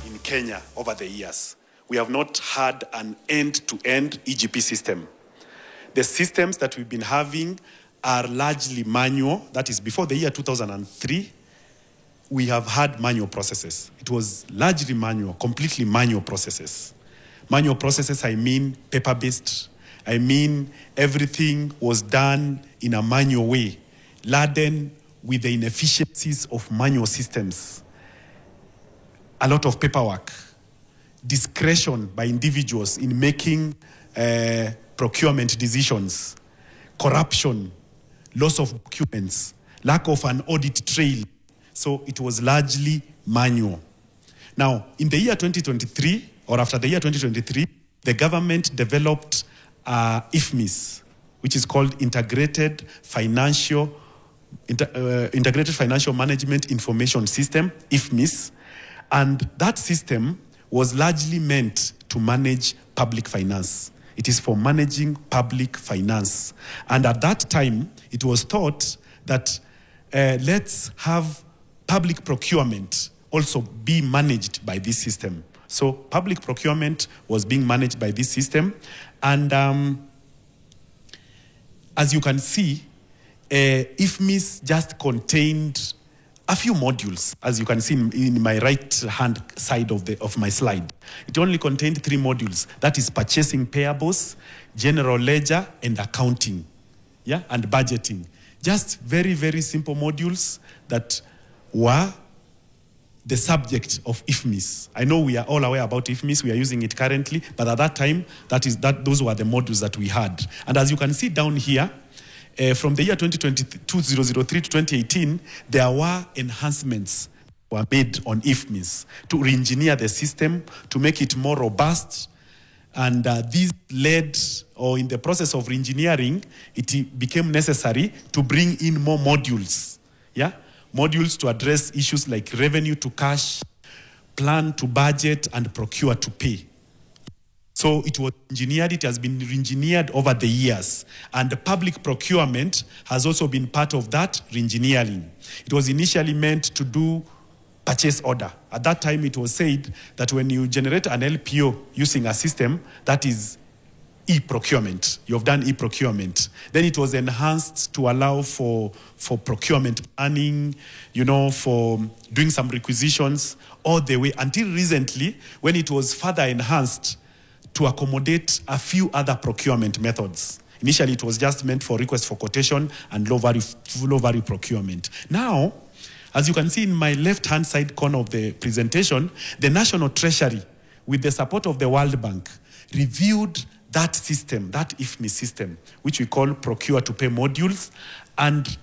in Kenya over the years. We have not had an end-to-end EGP system. The systems that we've been having are largely manual. That is, before the year 2003, we have had manual processes. It was largely manual, completely manual processes. Manual processes, I mean paper-based. I mean everything was done in a manual way, laden with the inefficiencies of manual systems. A lot of paperwork, discretion by individuals in making procurement decisions, corruption, loss of documents, lack of an audit trail. So it was largely manual. Now, in the year 2023, or after the year 2023, the government developed IFMIS, which is called Integrated Financial Management Information System, IFMIS. And that system was largely meant to manage public finance. It is for managing public finance. And at that time, it was thought that let's have public procurement also be managed by this system. So public procurement was being managed by this system. And as you can see, IFMIS just contained a few modules, as you can see in my right-hand side of my slide. It only contained 3 modules. That is purchasing payables, general ledger, and accounting, and budgeting. Just very, very simple modules that were the subject of IFMIS. I know we are all aware about IFMIS. We are using it currently, but at that time, those were the modules that we had. And as you can see down here, from the year 2003 to 2018, there were enhancements were made on IFMIS to re-engineer the system, to make it more robust. And this led, or in the process of re-engineering, it became necessary to bring in more modules. Modules to address issues like revenue to cash, plan to budget, and procure to pay. So it was engineered, it has been re-engineered over the years. And the public procurement has also been part of that re-engineering. It was initially meant to do purchase order. At that time, it was said that when you generate an LPO using a system, that is e-procurement. You've done e-procurement. Then it was enhanced to allow for procurement planning, for doing some requisitions all the way until recently when it was further enhanced to accommodate a few other procurement methods. Initially, it was just meant for request for quotation and low-value procurement. Now, as you can see in my left-hand side corner of the presentation, the National Treasury, with the support of the World Bank, reviewed that system, that IFMIS system, which we call procure-to-pay modules, and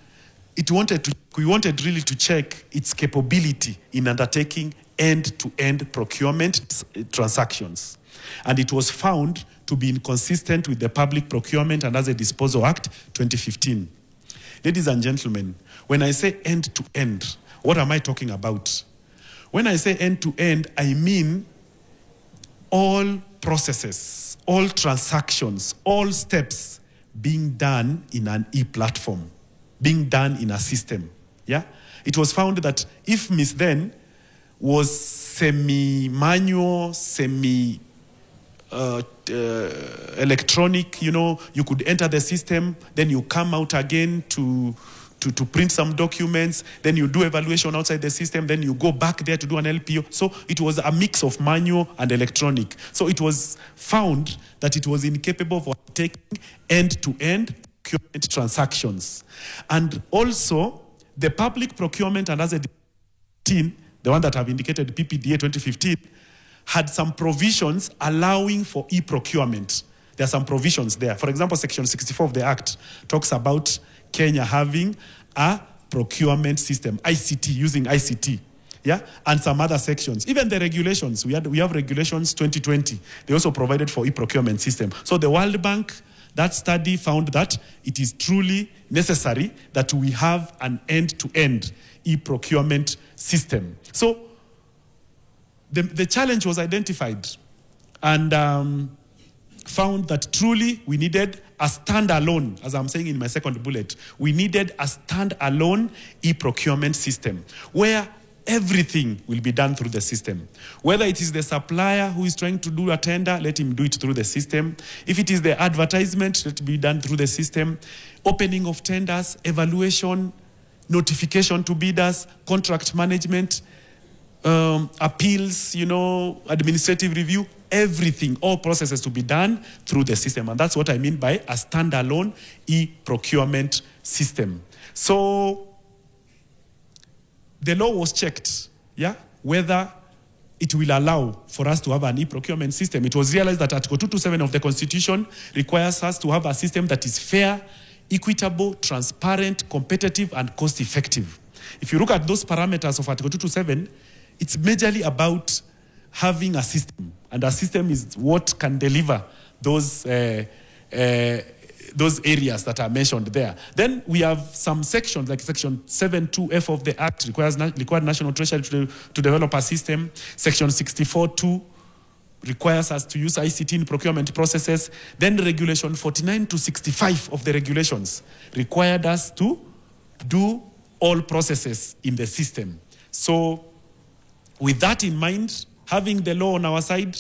we wanted really to check its capability in undertaking end-to-end procurement transactions. And it was found to be inconsistent with the Public Procurement and Asset Disposal Act 2015. Ladies and gentlemen, when I say end-to-end, what am I talking about? When I say end-to-end, I mean all processes, all transactions, all steps being done in an e-platform, being done in a system. It was found that IFMIS then was semi-manual, electronic, you could enter the system, then you come out again to print some documents, then you do evaluation outside the system, then you go back there to do an LPO. So it was a mix of manual and electronic. So it was found that it was incapable of taking end-to-end procurement transactions. And also, the Public Procurement and Asset team, the one that I've indicated, PPDA 2015, had some provisions allowing for e-procurement. There are some provisions there. For example, Section 64 of the Act talks about Kenya having a procurement system, ICT, using ICT, and some other sections. Even the regulations, we have regulations 2020. They also provided for e-procurement system. So the World Bank, that study found that it is truly necessary that we have an end-to-end e-procurement system. So the challenge was identified and found that truly we needed a standalone, as I'm saying in my second bullet, we needed a standalone e-procurement system where everything will be done through the system. Whether it is the supplier who is trying to do a tender, let him do it through the system. If it is the advertisement, let it be done through the system. Opening of tenders, evaluation, notification to bidders, contract management, appeals, administrative review, everything, all processes to be done through the system. And that's what I mean by a standalone e-procurement system. So the law was checked, whether it will allow for us to have an e-procurement system. It was realized that Article 227 of the Constitution requires us to have a system that is fair, equitable, transparent, competitive, and cost-effective. If you look at those parameters of Article 227, it's majorly about having a system, and a system is what can deliver those areas that are mentioned there. Then we have some sections, like Section 7.2F of the Act required National Treasury to develop a system. Section 64.2 requires us to use ICT in procurement processes. Then Regulation 49 to 65 of the regulations required us to do all processes in the system. So with that in mind, having the law on our side,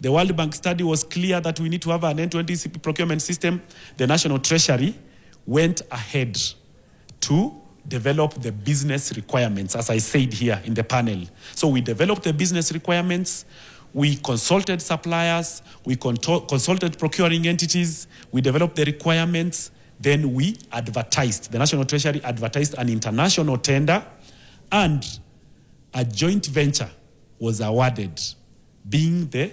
the World Bank study was clear that we need to have an end-to-end ECP procurement system. The National Treasury went ahead to develop the business requirements, as I said here in the panel. So we developed the business requirements, we consulted suppliers, we consulted procuring entities, we developed the requirements, then we advertised. The National Treasury advertised an international tender, and a joint venture was awarded, being the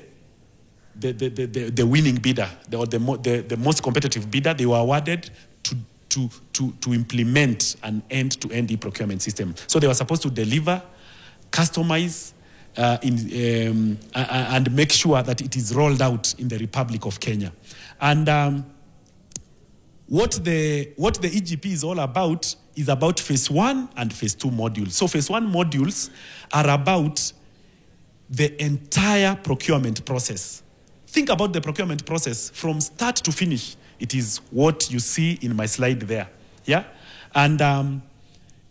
winning bidder, the most competitive bidder. They were awarded to implement an end-to-end e-procurement system. So they were supposed to deliver, customize, and make sure that it is rolled out in the Republic of Kenya. And what the EGP is all about is about phase 1 and phase 2 modules. So phase 1 modules are about the entire procurement process. Think about the procurement process from start to finish. It is what you see in my slide there. And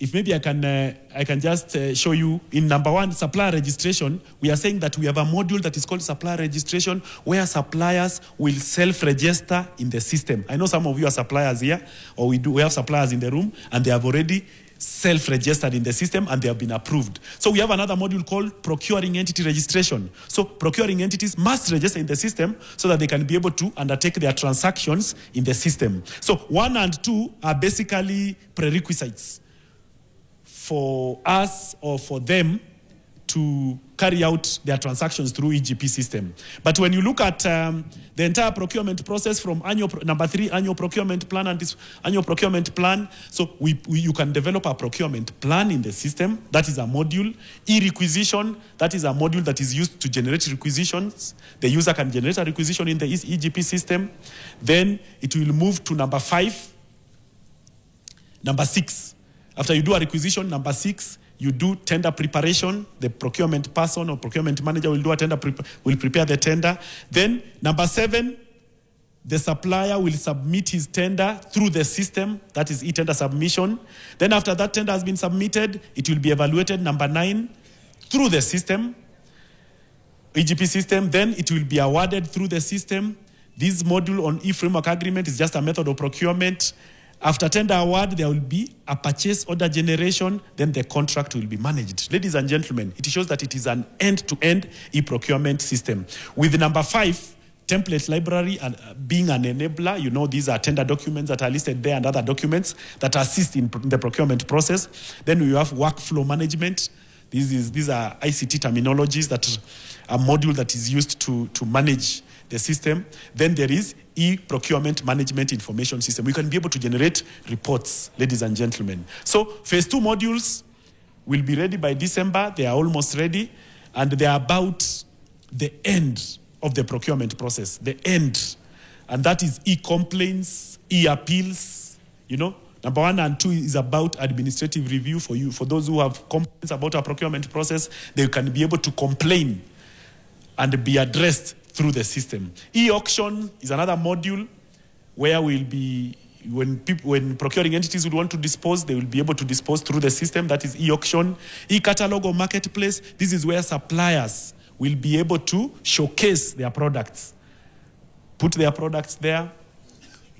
if maybe I can just show you in number 1, supplier registration. We are saying that we have a module that is called supplier registration, where suppliers will self-register in the system. I know some of you are suppliers here, or we have suppliers in the room, and they have already self-registered in the system and they have been approved. So we have another module called procuring entity registration. So procuring entities must register in the system so that they can be able to undertake their transactions in the system. So 1 and 2 are basically prerequisites for us or for them to carry out their transactions through EGP system. But when you look at the entire procurement process from number 3, annual procurement plan, and this annual procurement plan, so you can develop a procurement plan in the system. That is a module. E-requisition, that is a module that is used to generate requisitions. The user can generate a requisition in the EGP system. Then it will move to number 5. Number 6. After you do a requisition, number 6, you do tender preparation. The procurement person or procurement manager will do a tender, will prepare the tender. Then number 7, the supplier will submit his tender through the system. That is e-tender submission. Then after that tender has been submitted, it will be evaluated, number 9, through the system, EGP system. Then it will be awarded through the system. This module on e-framework agreement is just a method of procurement. After tender award, there will be a purchase order generation, then the contract will be managed. Ladies and gentlemen, it shows that it is an end-to-end e-procurement system. With number 5, template library and being an enabler, these are tender documents that are listed there and other documents that assist in the procurement process. Then we have workflow management. These are ICT terminologies that are a module that is used to manage the system. Then there is e-procurement management information system. We can be able to generate reports, ladies and gentlemen. So phase 2 modules will be ready by December. They are almost ready, and they are about the end of the procurement process, the end. And that is e-complaints, e-appeals. Number 1 and 2 is about administrative review for you. For those who have complaints about our procurement process, they can be able to complain and be addressed through the system. E-auction is another module where we'll be when procuring entities would want to dispose, they will be able to dispose through the system, that is e-auction. E-catalog or marketplace, this is where suppliers will be able to showcase their products, put their products there,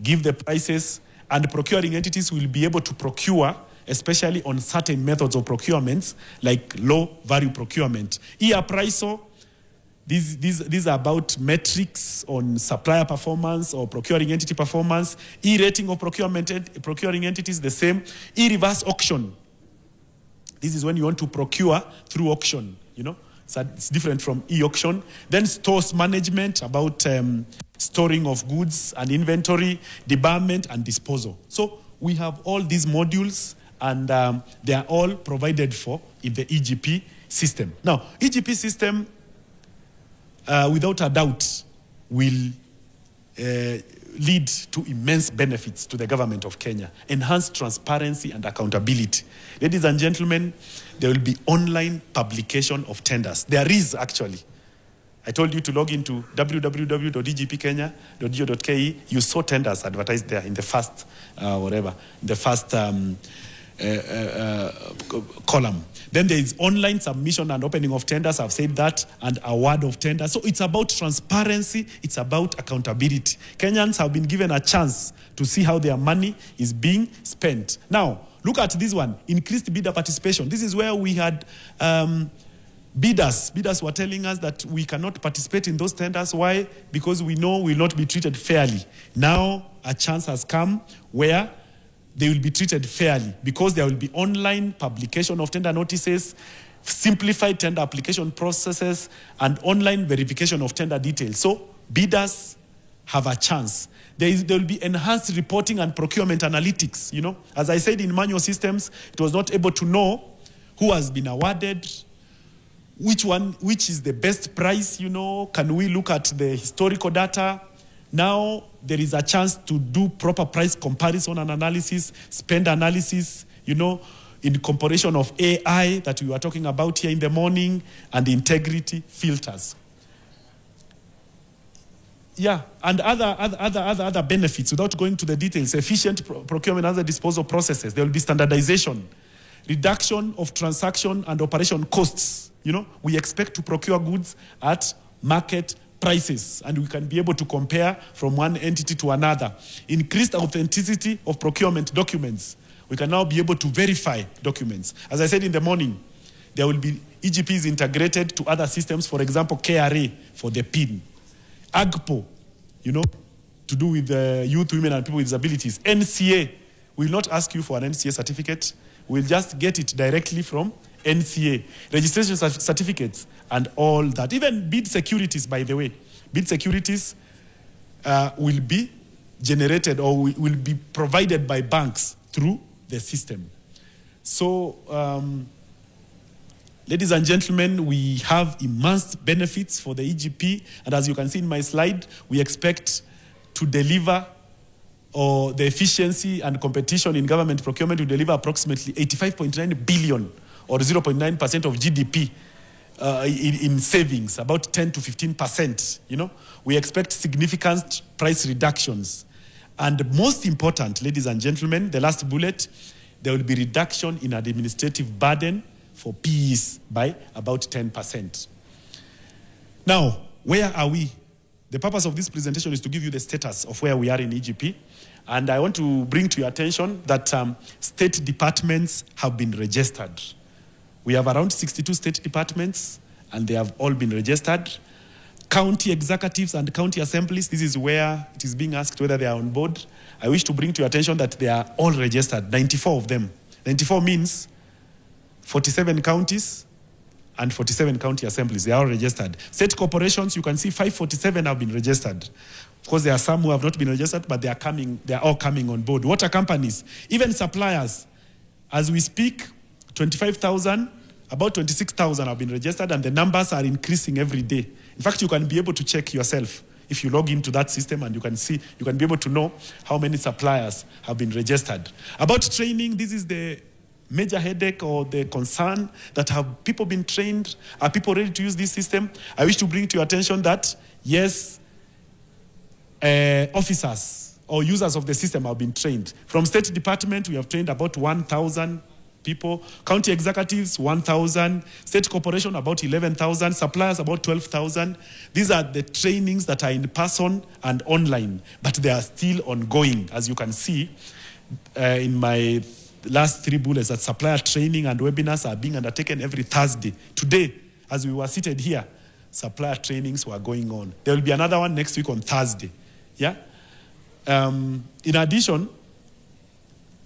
give the prices, and procuring entities will be able to procure, especially on certain methods of procurements, like low-value procurement. E-appraisal, these are about metrics on supplier performance or procuring entity performance. E-rating of procuring entities, the same. E-reverse auction. This is when you want to procure through auction, So it's different from e-auction. Then stores management, about storing of goods and inventory, debarment and disposal. So we have all these modules, and they are all provided for in the EGP system. Now, EGP system, without a doubt, will lead to immense benefits to the government of Kenya, enhanced transparency and accountability. Ladies and gentlemen, there will be online publication of tenders. There is actually. I told you to log into www.egpkenya.go.ke. You saw tenders advertised there in the first, column. Then there is online submission and opening of tenders, I've said that, and award of tenders. So it's about transparency, it's about accountability. Kenyans have been given a chance to see how their money is being spent. Now, look at this one, increased bidder participation. This is where we had bidders were telling us that we cannot participate in those tenders. Why? Because we know we will not be treated fairly. Now, a chance has come where they will be treated fairly, because there will be online publication of tender notices, simplified tender application processes, and online verification of tender details. So bidders have a chance. There will be enhanced reporting and procurement analytics. As I said, in manual systems, it was not able to know who has been awarded, which is the best price. Can we look at the historical data? Now there is a chance to do proper price comparison and analysis, spend analysis, in comparison of AI that we were talking about here in the morning, and integrity filters. Yeah, and other benefits, without going to the details: efficient procurement and other disposal processes. There will be standardization, reduction of transaction and operation costs. We expect to procure goods at market prices, and we can be able to compare from one entity to another. Increased authenticity of procurement documents. We can now be able to verify documents. As I said in the morning, there will be EGPs integrated to other systems, for example, KRA for the PIN, AGPO, to do with youth, women, and people with disabilities. NCA, we will not ask you for an NCA certificate. We'll just get it directly from NCA. Registration certificates and all that. Even bid securities, by the way. Bid securities will be generated or will be provided by banks through the system. So, ladies and gentlemen, we have immense benefits for the EGP. And as you can see in my slide, we expect to deliver, or the efficiency and competition in government procurement will deliver approximately 85.9 billion, or 0.9% of GDP in savings, about 10 to 15%. We expect significant price reductions. And most important, ladies and gentlemen, the last bullet, there will be reduction in administrative burden for PEs by about 10%. Now, where are we? The purpose of this presentation is to give you the status of where we are in EGP. And I want to bring to your attention that state departments have been registered. We have around 62 state departments, and they have all been registered. County executives and county assemblies, this is where it is being asked whether they are on board. I wish to bring to your attention that they are all registered, 94 of them. 94 means 47 counties and 47 county assemblies. They are all registered. State corporations, you can see 547 have been registered. Of course, there are some who have not been registered, but they are all coming on board. Water companies, even suppliers. As we speak, 25,000, about 26,000 have been registered, and the numbers are increasing every day. In fact, you can be able to check yourself if you log into that system, and you can be able to know how many suppliers have been registered. About training, this is the major headache or the concern, that have people been trained? Are people ready to use this system? I wish to bring to your attention that, yes, officers or users of the system have been trained. From State Department, we have trained about 1,000 people. County executives, 1,000. State corporation, about 11,000. Suppliers, about 12,000. These are the trainings that are in person and online, but they are still ongoing. As you can see in my last 3 bullets, that supplier training and webinars are being undertaken every Thursday. Today, as we were seated here, supplier trainings were going on. There will be another one next week on Thursday. Yeah? In addition,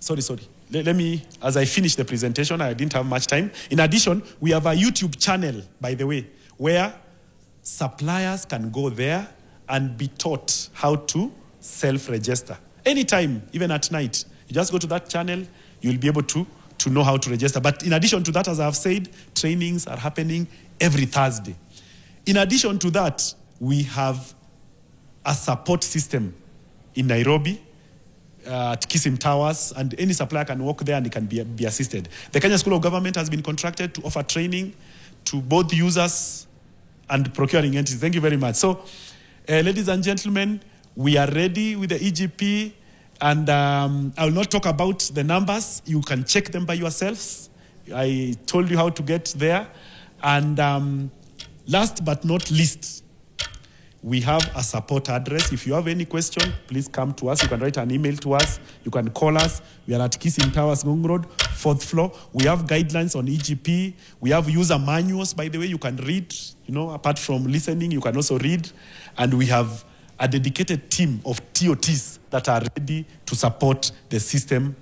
sorry. Let me, as I finish the presentation, I didn't have much time. In addition, we have a YouTube channel, by the way, where suppliers can go there and be taught how to self-register. Anytime, even at night, you just go to that channel, you'll be able to know how to register. But in addition to that, as I've said, trainings are happening every Thursday. In addition to that, we have a support system in Nairobi, at Kisim Towers, and any supplier can walk there and it can be assisted. The Kenya School of Government has been contracted to offer training to both users and procuring entities. Thank you very much. So, ladies and gentlemen, we are ready with the EGP, and I will not talk about the numbers. You can check them by yourselves. I told you how to get there. And last but not least, we have a support address. If you have any question, please come to us. You can write an email to us. You can call us. We are at Kisim Towers, Ngong Road, 4th floor. We have guidelines on EGP. We have user manuals, by the way, you can read. Apart from listening, you can also read. And we have a dedicated team of TOTs that are ready to support the system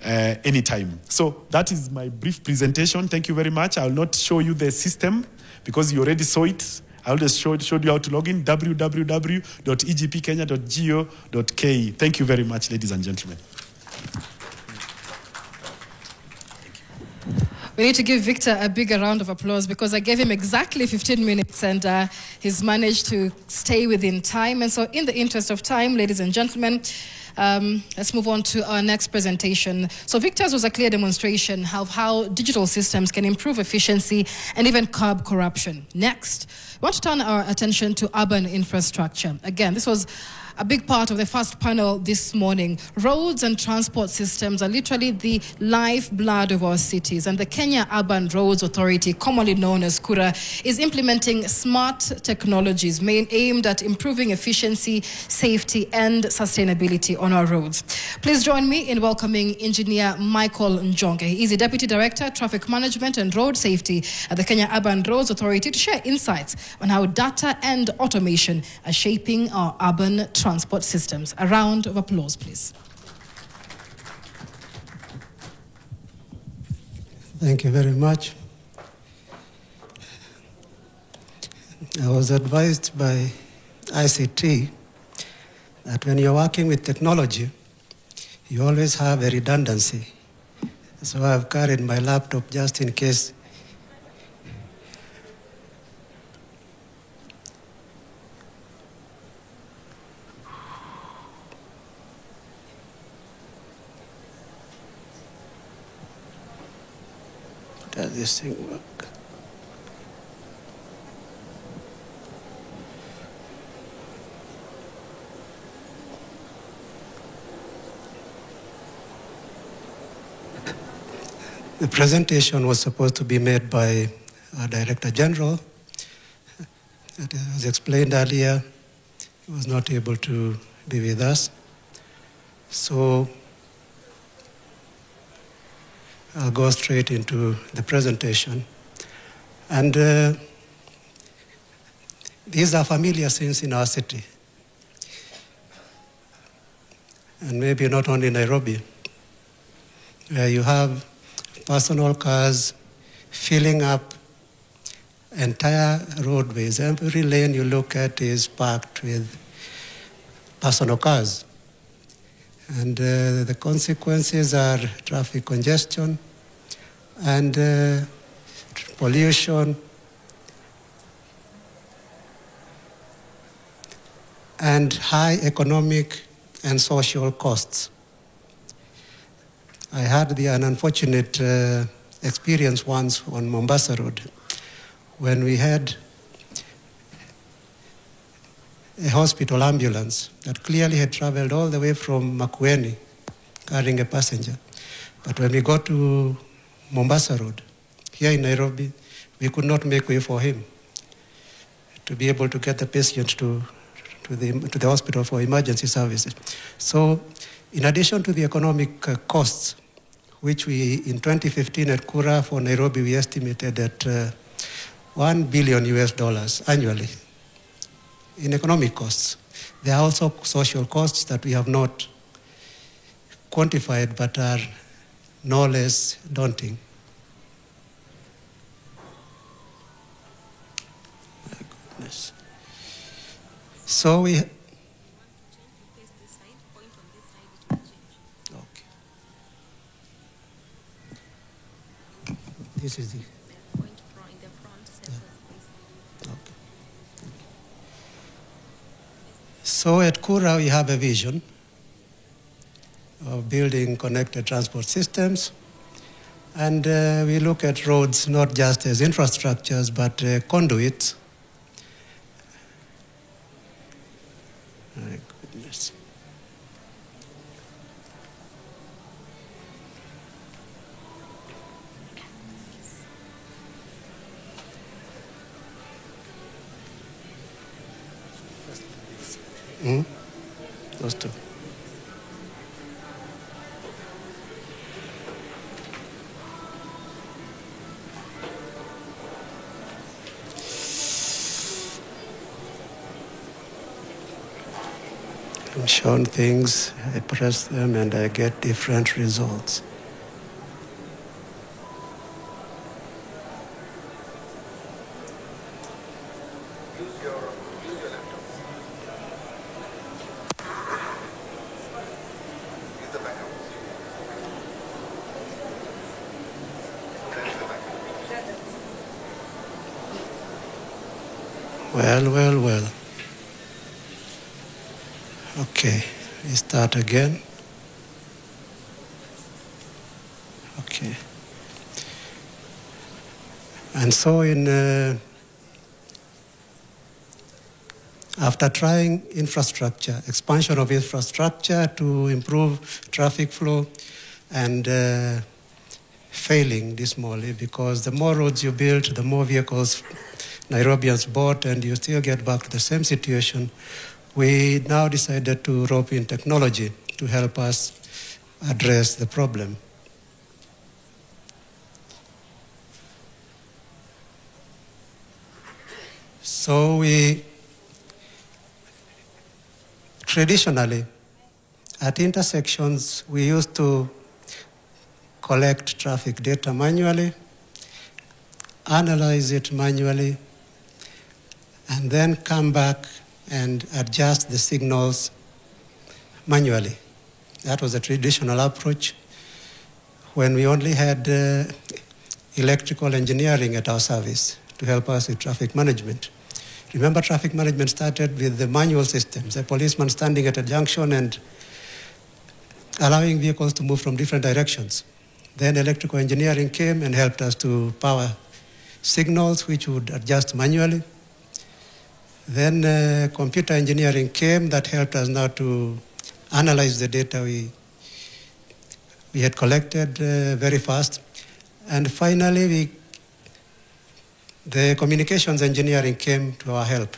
anytime. So that is my brief presentation. Thank you very much. I will not show you the system because you already saw it. I will just showed you how to log in, www.egpkenya.go.ke. Thank you very much, ladies and gentlemen. We need to give Victor a bigger round of applause because I gave him exactly 15 minutes and he's managed to stay within time. And so in the interest of time, ladies and gentlemen, let's move on to our next presentation. So Victor's was a clear demonstration of how digital systems can improve efficiency and even curb corruption. Next, we want to turn our attention to urban infrastructure. Again, this was a big part of the first panel this morning. Roads and transport systems are literally the lifeblood of our cities, and the Kenya Urban Roads Authority, commonly known as KURA, is implementing smart technologies aimed at improving efficiency, safety, and sustainability on our roads. Please join me in welcoming Engineer Michael Njonge. He is the Deputy Director, Traffic Management and Road Safety at the Kenya Urban Roads Authority to share insights on how data and automation are shaping our urban transport systems. A round of applause, please. Thank you very much. I was advised by ICT that when you're working with technology, you always have a redundancy. So I've carried my laptop just in case. Does this thing work? The presentation was supposed to be made by our Director General. It was explained earlier, he was not able to be with us. So I'll go straight into the presentation. And these are familiar scenes in our city. And maybe not only Nairobi, where you have personal cars filling up entire roadways. Every lane you look at is packed with personal cars. And the consequences are traffic congestion and pollution and high economic and social costs. I had an unfortunate experience once on Mombasa Road when we had a hospital ambulance that clearly had traveled all the way from Makueni carrying a passenger. But when we got to Mombasa Road, here in Nairobi, we could not make way for him to be able to get the patient to the hospital for emergency services. So in addition to the economic costs, which we, in 2015 at Kura for Nairobi, we estimated at $1 billion annually in economic costs. There are also social costs that we have not quantified but are no less daunting. My goodness. So we... Okay. This is the... Okay. So at Kura, we have a vision of building connected transport systems. And we look at roads not just as infrastructures, but conduits. My goodness. Those two. I'm shown things, I press them and I get different results. Well. Okay, we start again. Okay. And so after trying infrastructure, expansion of infrastructure to improve traffic flow and failing dismally, because the more roads you build, the more vehicles Nairobians bought, and you still get back to the same situation. We now decided to rope in technology to help us address the problem. So we traditionally, at intersections, we used to collect traffic data manually, analyze it manually, and then come back and adjust the signals manually. That was a traditional approach when we only had electrical engineering at our service to help us with traffic management. Remember, traffic management started with the manual systems, a policeman standing at a junction and allowing vehicles to move from different directions. Then electrical engineering came and helped us to power signals, which would adjust manually. Then computer engineering came that helped us now to analyze the data we had collected very fast. And finally, the communications engineering came to our help,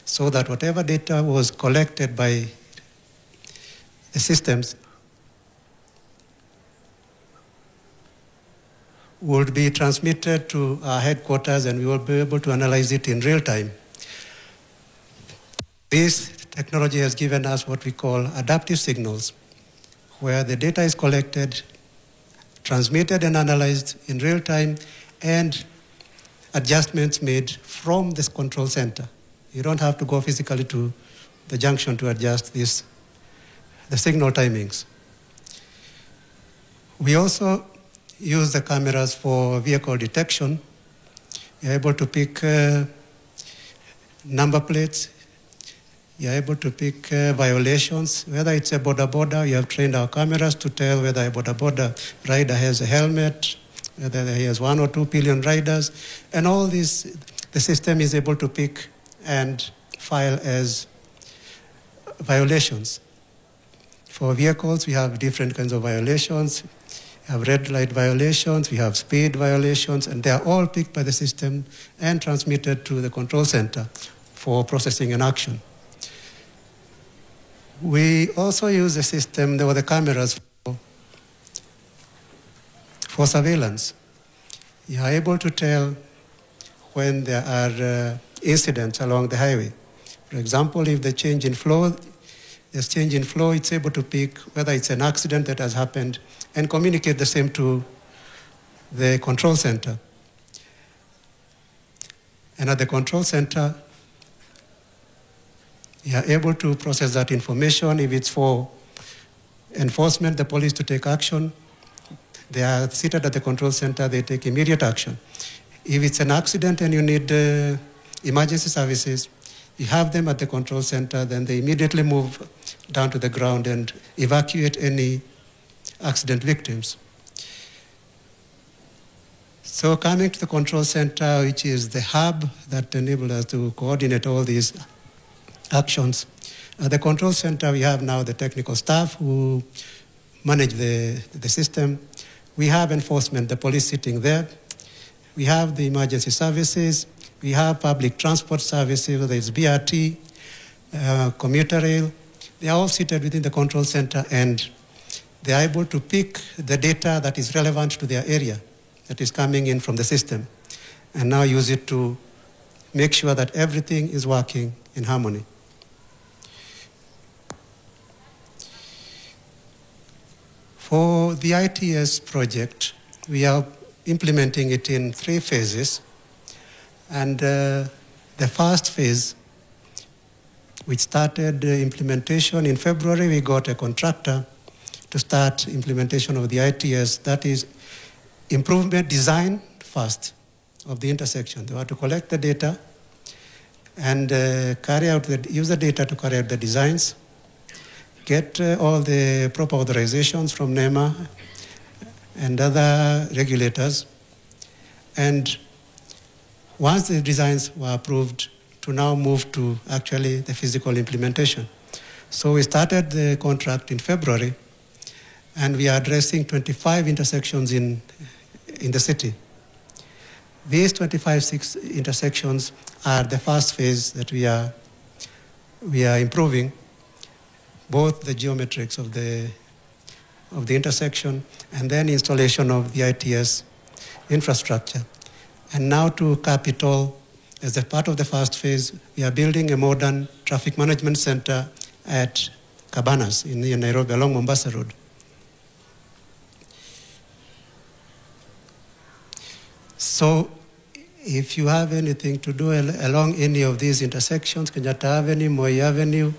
so that whatever data was collected by the systems would be transmitted to our headquarters, and we will be able to analyze it in real time. This technology has given us what we call adaptive signals, where the data is collected, transmitted and analyzed in real time, and adjustments made from this control center. You don't have to go physically to the junction to adjust the signal timings. We also use the cameras for vehicle detection. You're able to pick number plates. You're able to pick violations. Whether it's a boda, you have trained our cameras to tell whether a boda rider has a helmet, whether he has 1 or 2 pillion riders. And all this, the system is able to pick and file as violations. For vehicles, we have different kinds of violations. We have red light violations, we have speed violations, and they are all picked by the system and transmitted to the control center for processing and action. We also use the system, there were the cameras for surveillance. You are able to tell when there are incidents along the highway. For example, if there's change in flow, it's able to pick whether it's an accident that has happened and communicate the same to the control center. And at the control center, you are able to process that information. If it's for enforcement, the police to take action, they are seated at the control center, they take immediate action. If it's an accident and you need emergency services, you have them at the control center, then they immediately move down to the ground and evacuate any accident victims. So coming to the control center, which is the hub that enables us to coordinate all these actions. At the control center, we have now the technical staff who manage the system. We have enforcement, the police sitting there. We have the emergency services. We have public transport services, whether it's BRT, commuter rail. They are all seated within the control center, and they are able to pick the data that is relevant to their area, that is coming in from the system, and now use it to make sure that everything is working in harmony. For the ITS project, we are implementing it in 3 phases. And the first phase, which started implementation in February, we got a contractor to start implementation of the ITS. That is improvement design first of the intersection. They were to collect the data and use the data to carry out the designs, get all the proper authorizations from NEMA and other regulators, and once the designs were approved, to now move to actually the physical implementation. So we started the contract in February, and we are addressing 25 intersections in the city. These 25 intersections are the first phase that we are improving, both the geometrics of the intersection and then installation of the ITS infrastructure. And now to cap it all, as a part of the first phase, we are building a modern traffic management center at Cabanas in Nairobi along Mombasa Road. So if you have anything to do along any of these intersections, Kenyatta Avenue, Moi Avenue,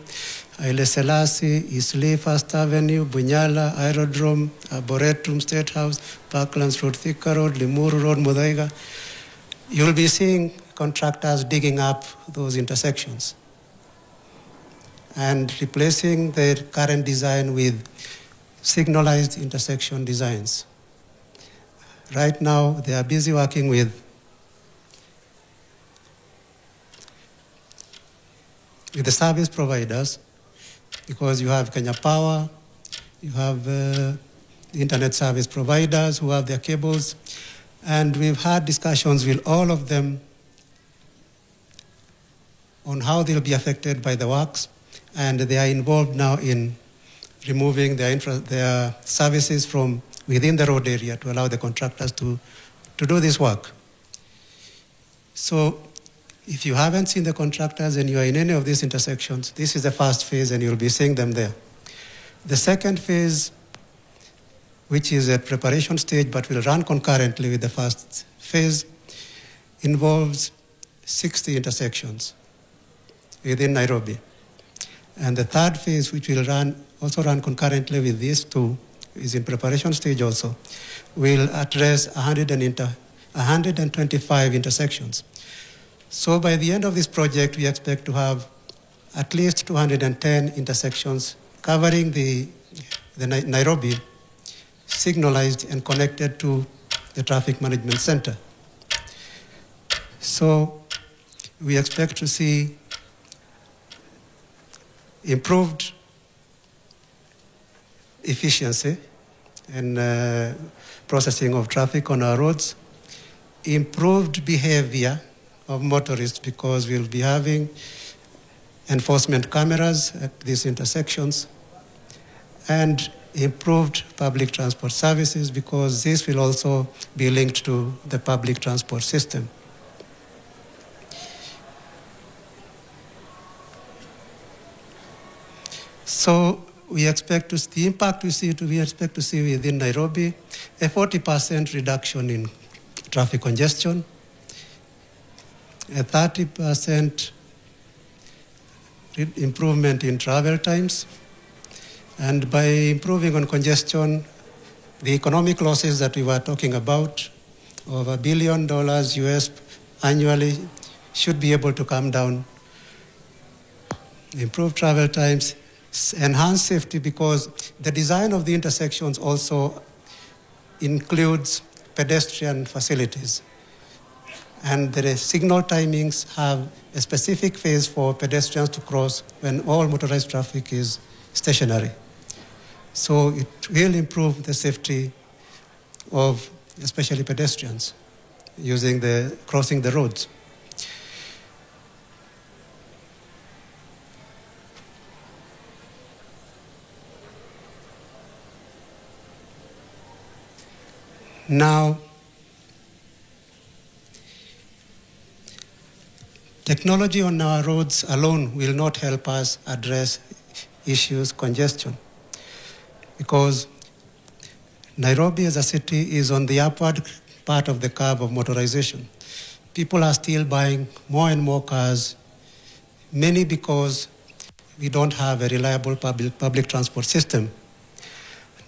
Haile Selassie, Eastleigh, First Avenue, Bunyala, Aerodrome, Arboretum, State House, Parklands Road, Thika Road, Limuru Road, Muthaiga, you'll be seeing contractors digging up those intersections and replacing their current design with signalized intersection designs. Right now, they are busy working with the service providers, because you have Kenya Power, you have the internet service providers who have their cables, and we've had discussions with all of them on how they'll be affected by the works, and they are involved now in removing their services from within the road area to allow the contractors to do this work. So if you haven't seen the contractors and you are in any of these intersections, this is the first phase and you'll be seeing them there. The second phase, which is a preparation stage but will run concurrently with the first phase, involves 60 intersections within Nairobi. And the third phase, which will also run concurrently with these two, is in preparation stage also, will address 125 intersections. So by the end of this project, we expect to have at least 210 intersections covering the Nairobi, signalized and connected to the traffic management center. So we expect to see improved efficiency in processing of traffic on our roads, improved behavior of motorists because we'll be having enforcement cameras at these intersections, and improved public transport services because this will also be linked to the public transport system. So we expect to see the impact we expect to see within Nairobi, a 40% reduction in traffic congestion, a 30% improvement in travel times, and by improving on congestion, the economic losses that we were talking about of $1 billion US annually should be able to come down. Improve travel times, enhance safety because the design of the intersections also includes pedestrian facilities. And the signal timings have a specific phase for pedestrians to cross when all motorized traffic is stationary. So it will improve the safety of especially pedestrians crossing the roads. Now, technology on our roads alone will not help us address issues congestion because Nairobi as a city is on the upward part of the curve of motorization. People are still buying more and more cars, many because we don't have a reliable public transport system.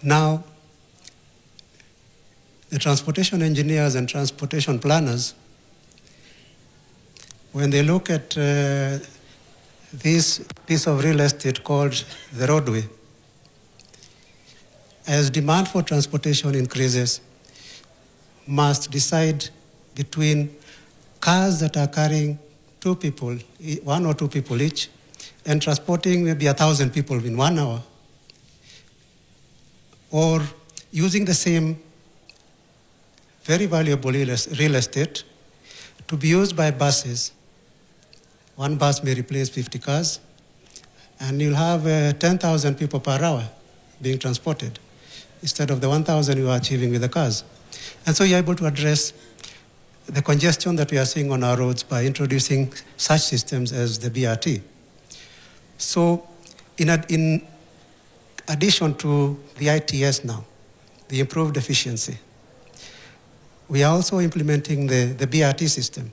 Now, the transportation engineers and transportation planners, when they look at this piece of real estate called the roadway, as demand for transportation increases, must decide between cars that are carrying 2 people, 1 or 2 people each, and transporting maybe 1,000 people in 1 hour, or using the same very valuable real estate to be used by buses. One bus may replace 50 cars, and you'll have 10,000 people per hour being transported instead of the 1,000 you are achieving with the cars. And so you're able to address the congestion that we are seeing on our roads by introducing such systems as the BRT. So in addition to the ITS now, the improved efficiency, we are also implementing the BRT system.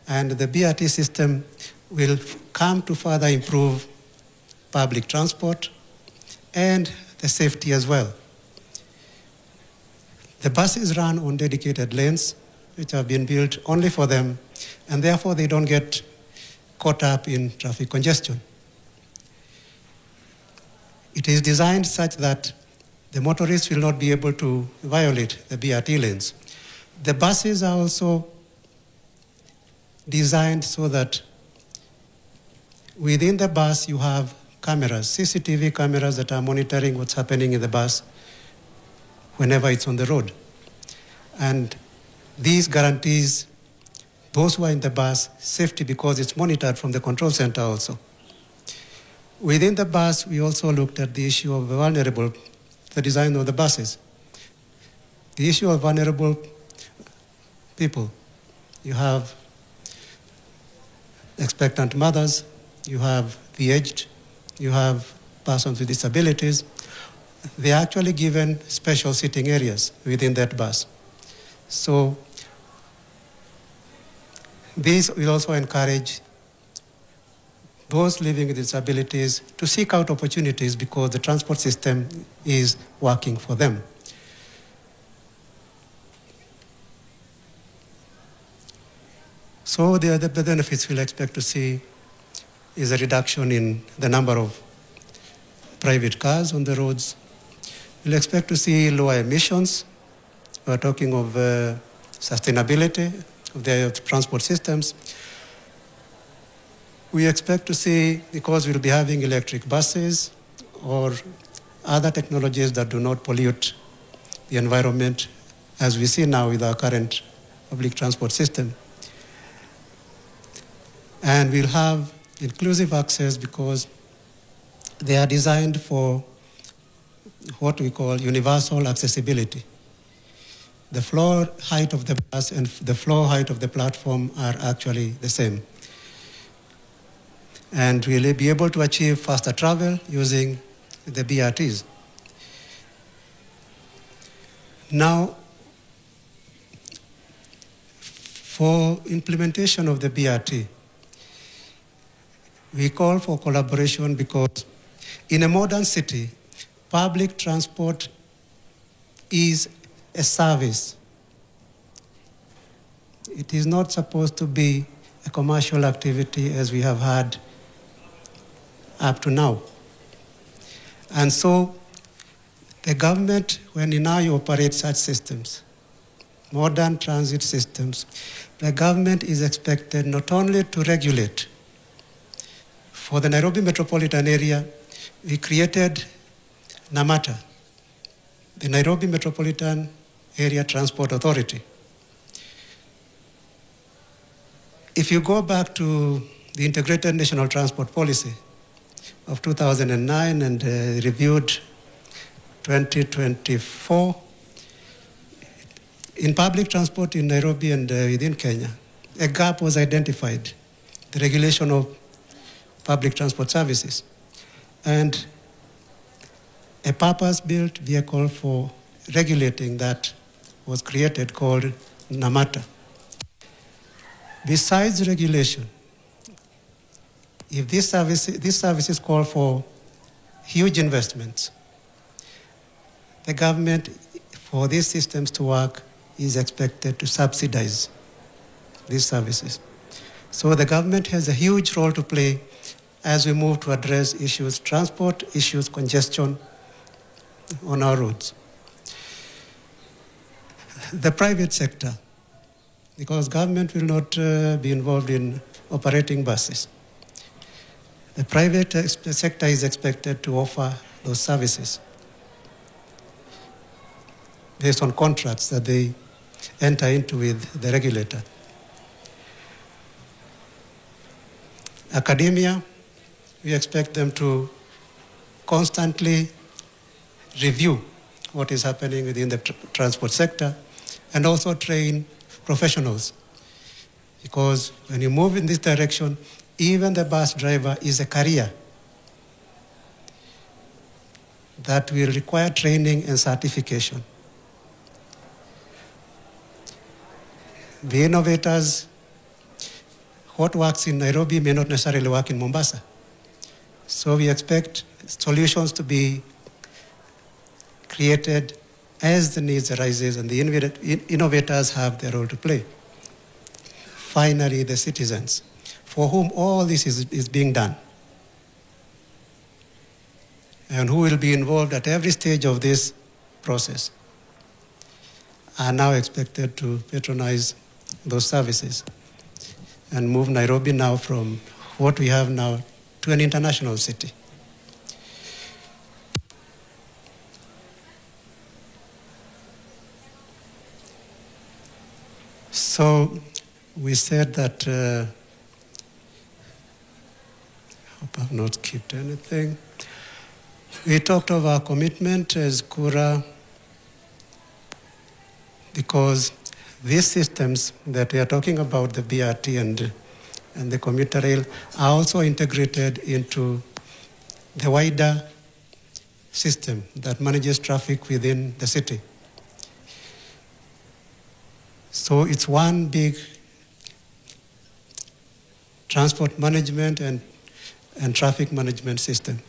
And the BRT system will come to further improve public transport and the safety as well. The buses run on dedicated lanes, which have been built only for them, and therefore they don't get caught up in traffic congestion. It is designed such that the motorists will not be able to violate the BRT lanes. The buses are also designed so that within the bus you have cameras, CCTV cameras that are monitoring what's happening in the bus whenever it's on the road. And these guarantees those who are in the bus safety because it's monitored from the control center also. Within the bus, we also looked at the issue of the design of the buses. The issue of vulnerable people. You have expectant mothers, you have the aged, you have persons with disabilities. They are actually given special sitting areas within that bus. So this will also encourage those living with disabilities to seek out opportunities because the transport system is working for them. So the benefits we'll expect to see is a reduction in the number of private cars on the roads. We'll expect to see lower emissions. We're talking of sustainability of the transport systems. We expect to see, because we'll be having electric buses or other technologies that do not pollute the environment, as we see now with our current public transport system. And we'll have inclusive access because they are designed for what we call universal accessibility. The floor height of the bus and the floor height of the platform are actually the same. And we'll be able to achieve faster travel using the BRTs. Now, for implementation of the BRT, we call for collaboration because in a modern city, public transport is a service. It is not supposed to be a commercial activity as we have had up to now. And so the government, when now you operate such systems, modern transit systems, the government is expected not only to regulate. For the Nairobi metropolitan area, we created NAMATA, the Nairobi Metropolitan Area Transport Authority. If you go back to the Integrated National Transport Policy of 2009 and reviewed 2024, in public transport in Nairobi and within Kenya, a gap was identified, the regulation of public transport services. And a purpose-built vehicle for regulating that was created called NAMATA. Besides regulation, if these services call for huge investments, the government, for these systems to work, is expected to subsidize these services. So the government has a huge role to play as we move to address issues, transport issues, congestion on our roads. The private sector, because government will not be involved in operating buses. The private sector is expected to offer those services based on contracts that they enter into with the regulator. Academia, we expect them to constantly review what is happening within the transport sector and also train professionals. Because when you move in this direction, even the bus driver is a career that will require training and certification. The innovators, what works in Nairobi may not necessarily work in Mombasa. So we expect solutions to be created as the needs arises and the innovators have their role to play. Finally, the citizens, for whom all this is being done and who will be involved at every stage of this process, are now expected to patronize those services and move Nairobi now from what we have now to an international city. So we said that, hope I've not skipped anything. We talked of our commitment as Kura because these systems that we are talking about, the BRT and the commuter rail, are also integrated into the wider system that manages traffic within the city. So it's one big transport management and traffic management system.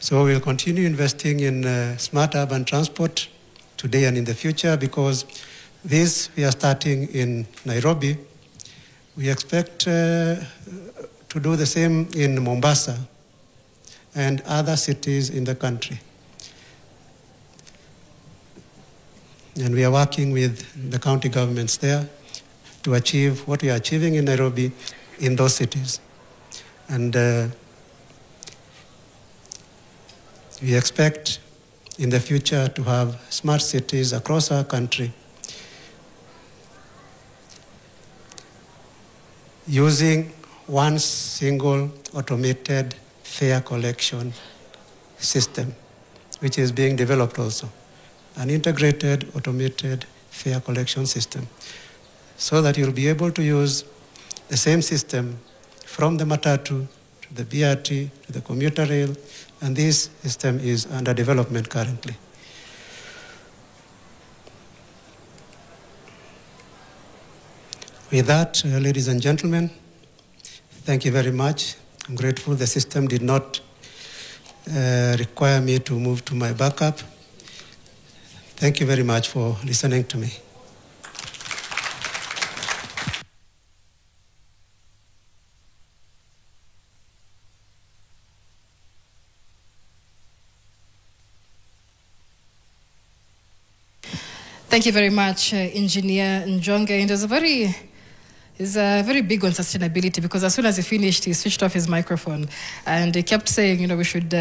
So we'll continue investing in smart urban transport today and in the future because this we are starting in Nairobi. We expect to do the same in Mombasa and other cities in the country. And we are working with the county governments there to achieve what we are achieving in Nairobi in those cities. And we expect in the future to have smart cities across our country using one single automated fare collection system, which is being developed also, an integrated automated fare collection system, so that you'll be able to use the same system from the matatu to the BRT to the commuter rail, and this system is under development currently. With that, ladies and gentlemen, thank you very much. I'm grateful the system did not require me to move to my backup. Thank you very much for listening to me. Thank you very much, Engineer Njonge. And he's very big on sustainability, because as soon as he finished, he switched off his microphone. And he kept saying, we should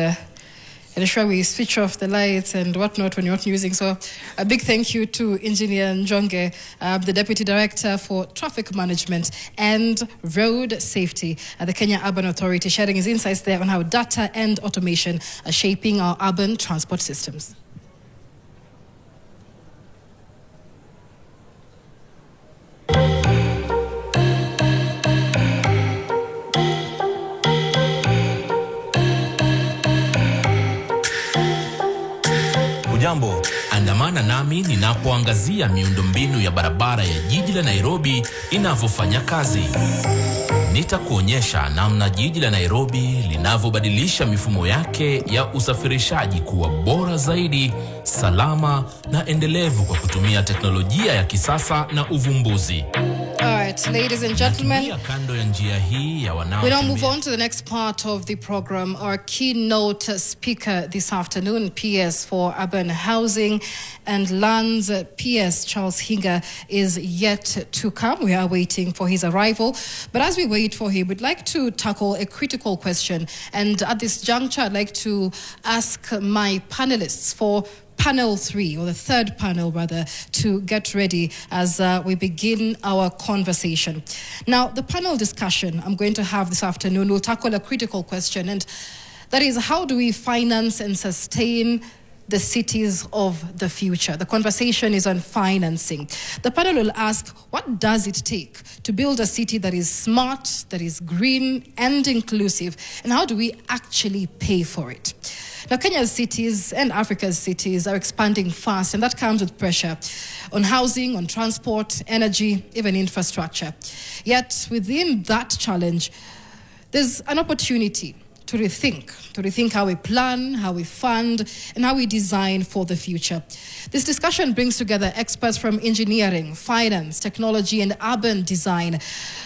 ensure we switch off the lights and whatnot when you're not using. So a big thank you to Engineer Njonge, the Deputy Director for Traffic Management and Road Safety at the Kenya Urban Authority, sharing his insights there on how data and automation are shaping our urban transport systems. Jambo, andamana nami ninapoangazia miundombinu ya barabara ya jiji la Nairobi inavyofanya kazi. Nitakuonyesha namna jiji la Nairobi linavyobadilisha mifumo yake ya usafirishaji kuwa bora zaidi, salama na endelevu kwa kutumia teknolojia ya kisasa na uvumbuzi. All right, ladies and gentlemen, we now move on to the next part of the program. Our keynote speaker this afternoon, PS for Urban Housing and Lands, PS Charles Hinga, is yet to come. We are waiting for his arrival. But as we wait for him, we'd like to tackle a critical question. And at this juncture, I'd like to ask my panelists for panel 3, or the third panel rather, to get ready as we begin our conversation. Now, the panel discussion I'm going to have this afternoon will tackle a critical question, and that is, how do we finance and sustain the cities of the future? The conversation is on financing. The panel will ask, what does it take to build a city that is smart, that is green and inclusive, and how do we actually pay for it? Now, Kenya's cities and Africa's cities are expanding fast, and that comes with pressure on housing, on transport, energy, even infrastructure. Yet, within that challenge, there's an opportunity to rethink how we plan, how we fund, and how we design for the future. This discussion brings together experts from engineering, finance, technology, and urban design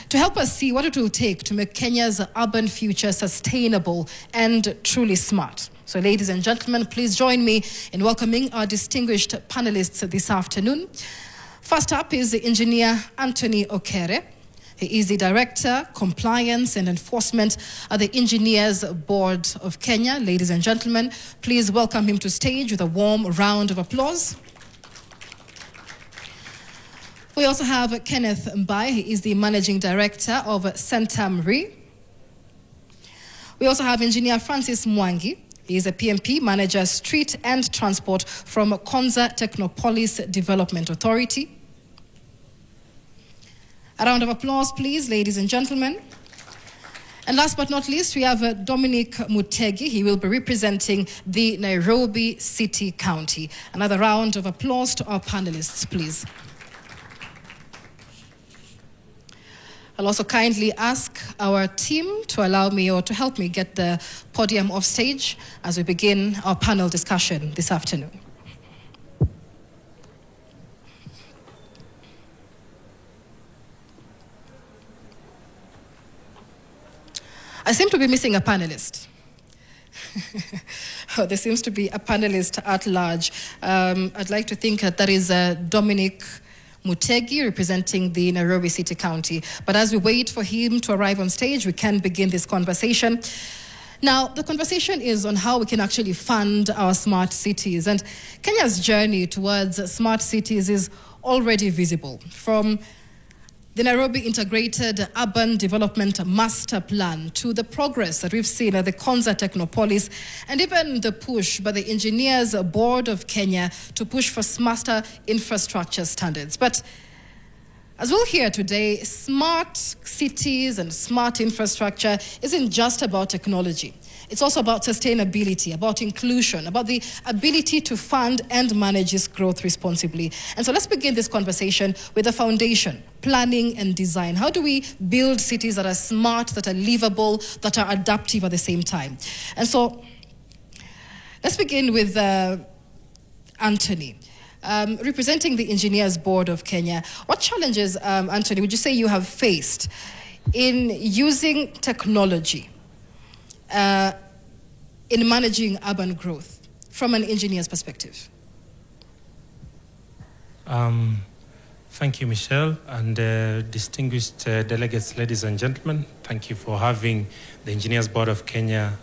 to help us see what it will take to make Kenya's urban future sustainable and truly smart. So, ladies and gentlemen, please join me in welcoming our distinguished panelists this afternoon. First up is the engineer Anthony Okere. He is the Director, Compliance and Enforcement at the Engineers Board of Kenya. Ladies and gentlemen, please welcome him to stage with a warm round of applause. We also have Kenneth Mbai. He is the Managing Director of Centam Re. We also have Engineer Francis Mwangi. He is a PMP Manager, Street and Transport from Konza Technopolis Development Authority. A round of applause, please, ladies and gentlemen. And last but not least, we have Dominic Mutegi. He will be representing the Nairobi City County. Another round of applause to our panelists, please. I'll also kindly ask our team to allow me, or to help me, get the podium off stage as we begin our panel discussion this afternoon. I seem to be missing a panelist. Oh, there seems to be a panelist at large. I'd like to think that is Dominic Mutegi, representing the Nairobi City County. But as we wait for him to arrive on stage, we can begin this conversation. Now, the conversation is on how we can actually fund our smart cities. And Kenya's journey towards smart cities is already visible. From the Nairobi Integrated Urban Development Master Plan to the progress that we've seen at the Konza Technopolis, and even the push by the Engineers Board of Kenya to push for smarter infrastructure standards. But as we'll hear today, smart cities and smart infrastructure isn't just about technology. It's also about sustainability, about inclusion, about the ability to fund and manage this growth responsibly. And so let's begin this conversation with the foundation, planning and design. How do we build cities that are smart, that are livable, that are adaptive at the same time? And so let's begin with Anthony. Representing the Engineers Board of Kenya, what challenges, Anthony, would you say you have faced in using technology in managing urban growth from an engineer's perspective? Thank you, Michelle, and distinguished delegates, ladies and gentlemen. Thank you for having the Engineers Board of Kenya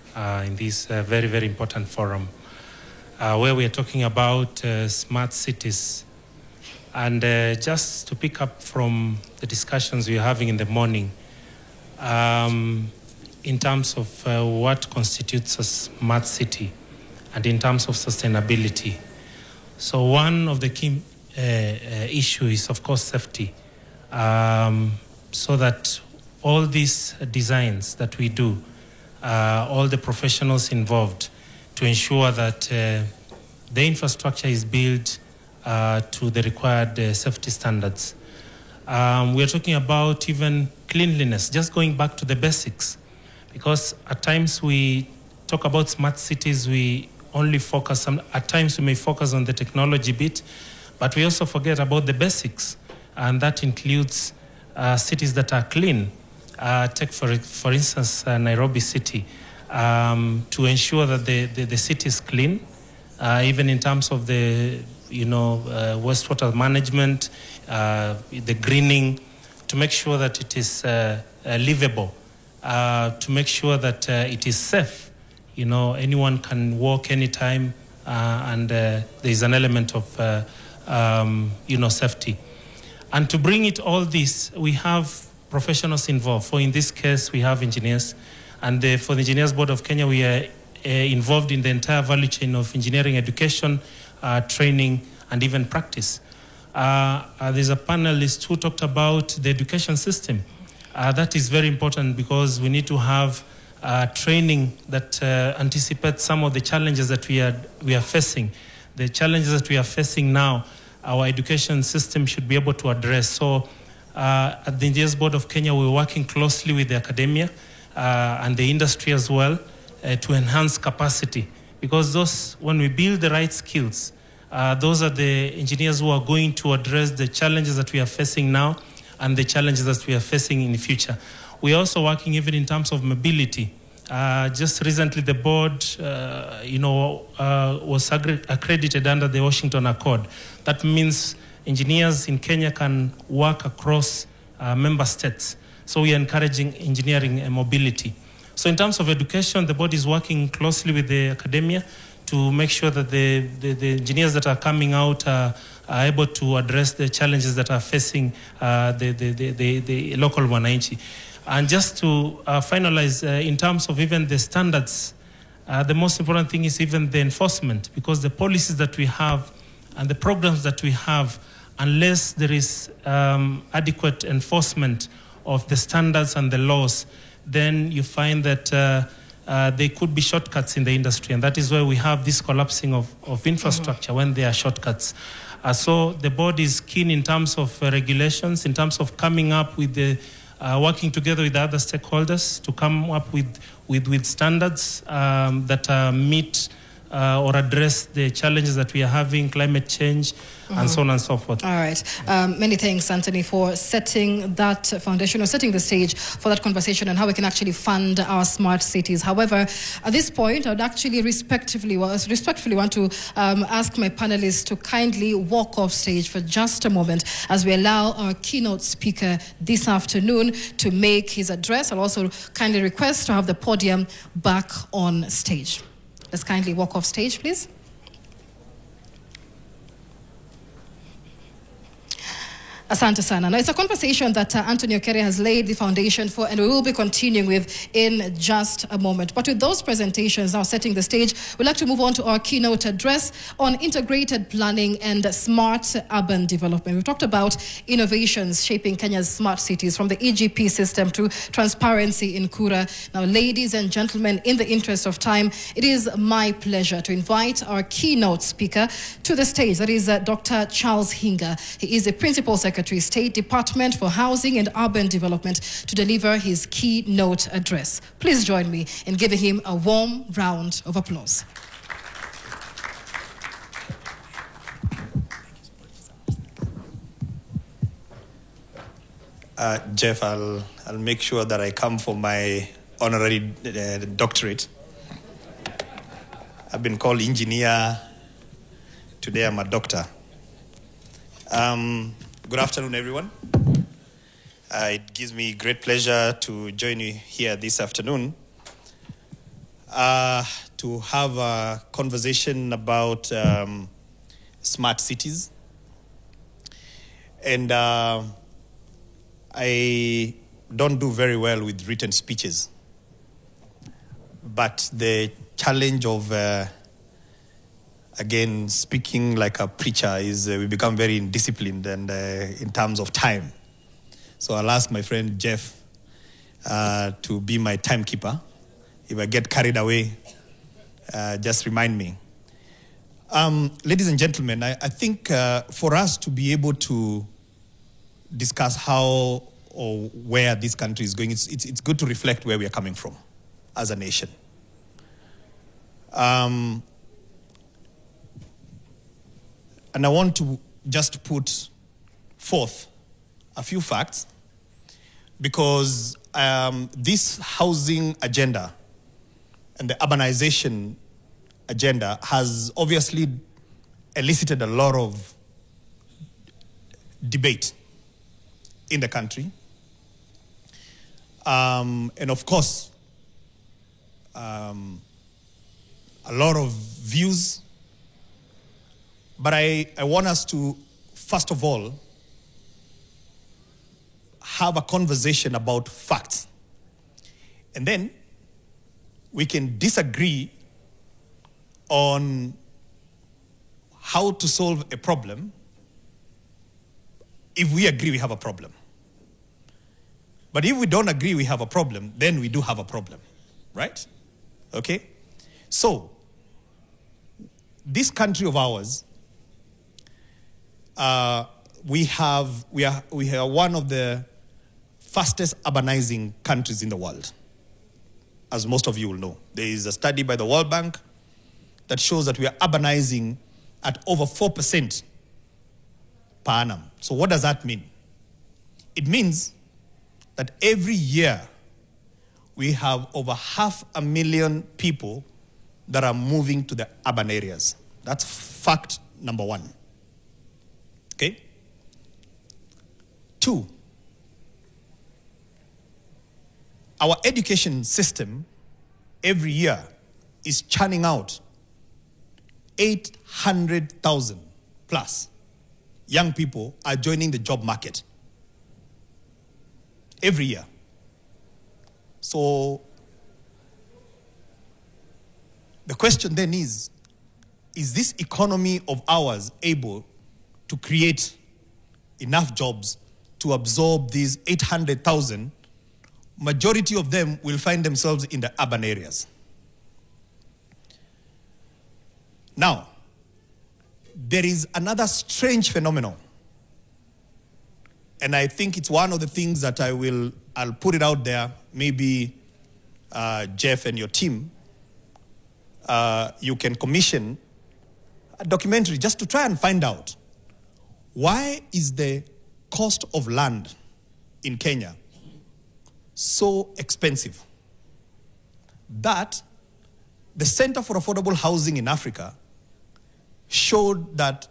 in this very, very important forum, where we are talking about smart cities. And just to pick up from the discussions we are having in the morning, in terms of what constitutes a smart city and in terms of sustainability. So one of the key issues is, of course, safety. So that all these designs that we do, all the professionals involved, to ensure that the infrastructure is built to the required safety standards. We're talking about even cleanliness, just going back to the basics. Because at times we talk about smart cities, we only focus on, at times we may focus on the technology bit, but we also forget about the basics. And that includes cities that are clean. Take for instance, Nairobi City. To ensure that the city is clean, even in terms of the wastewater management, the greening, to make sure that it is livable, to make sure that it is safe. Anyone can walk anytime, and there is an element of safety. And to bring it all this, we have professionals involved. For in this case, we have engineers. And for the Engineers Board of Kenya, we are involved in the entire value chain of engineering education, training, and even practice. There's a panelist who talked about the education system. That is very important because we need to have training that anticipates some of the challenges that we are facing. The challenges that we are facing now, our education system should be able to address. So at the Engineers Board of Kenya, we're working closely with the academia and the industry as well to enhance capacity. Because when we build the right skills, those are the engineers who are going to address the challenges that we are facing now and the challenges that we are facing in the future. We're also working even in terms of mobility. Just recently, the board, was accredited under the Washington Accord. That means engineers in Kenya can work across member states. So we are encouraging engineering and mobility. So in terms of education, the board is working closely with the academia to make sure that the engineers that are coming out are able to address the challenges that are facing the local wananchi. And just to finalize, in terms of even the standards, the most important thing is even the enforcement, because the policies that we have and the programs that we have, unless there is adequate enforcement of the standards and the laws, then you find that there could be shortcuts in the industry. And that is where we have this collapsing of infrastructure when there are shortcuts. So the board is keen in terms of regulations, in terms of coming up with the working together with other stakeholders to come up with standards that meet or address the challenges that we are having, climate change, and so on and so forth. All right. Many thanks, Anthony, for setting that foundation or setting the stage for that conversation on how we can actually fund our smart cities. However, at this point, I would actually respectfully want to ask my panelists to kindly walk off stage for just a moment as we allow our keynote speaker this afternoon to make his address. I'll also kindly request to have the podium back on stage. Let's kindly walk off stage, please. Asante sana. Now, it's a conversation that Anthony Okeria has laid the foundation for, and we will be continuing with in just a moment. But with those presentations now setting the stage, we'd like to move on to our keynote address on integrated planning and smart urban development. We've talked about innovations shaping Kenya's smart cities, from the EGP system to transparency in Kura. Now, ladies and gentlemen, in the interest of time, it is my pleasure to invite our keynote speaker to the stage. That is Dr. Charles Hinga. He is the Principal Secretary, State Department for Housing and Urban Development, to deliver his keynote address. Please join me in giving him a warm round of applause. Jeff, I'll make sure that I come for my honorary doctorate. I've been called engineer. Today I'm a doctor. Good afternoon, everyone. It gives me great pleasure to join you here this afternoon to have a conversation about smart cities. And I don't do very well with written speeches, but the challenge of again, speaking like a preacher is we become very indisciplined and in terms of time. So I'll ask my friend Jeff to be my timekeeper. If I get carried away, just remind me. Ladies and gentlemen, I think for us to be able to discuss how or where this country is going, it's good to reflect where we are coming from as a nation. And I want to just put forth a few facts, because this housing agenda and the urbanization agenda has obviously elicited a lot of debate in the country. And of course, a lot of views. But I want us to, first of all, have a conversation about facts. And then we can disagree on how to solve a problem. If we agree we have a problem. But if we don't agree we have a problem, then we do have a problem, right? Okay? So, this country of ours, we are one of the fastest urbanizing countries in the world, as most of you will know. There is a study by the World Bank that shows that we are urbanizing at over 4% per annum. So what does that mean? It means that every year we have over 500,000 people that are moving to the urban areas. That's fact number one. Okay? 2, our education system every year is churning out 800,000 plus young people are joining the job market every year. So the question then is this economy of ours able to create enough jobs to absorb these 800,000? Majority of them will find themselves in the urban areas. Now, there is another strange phenomenon, and I think it's one of the things that I'll put it out there, maybe Jeff and your team you can commission a documentary just to try and find out why is the cost of land in Kenya so expensive that the Center for Affordable Housing in Africa showed that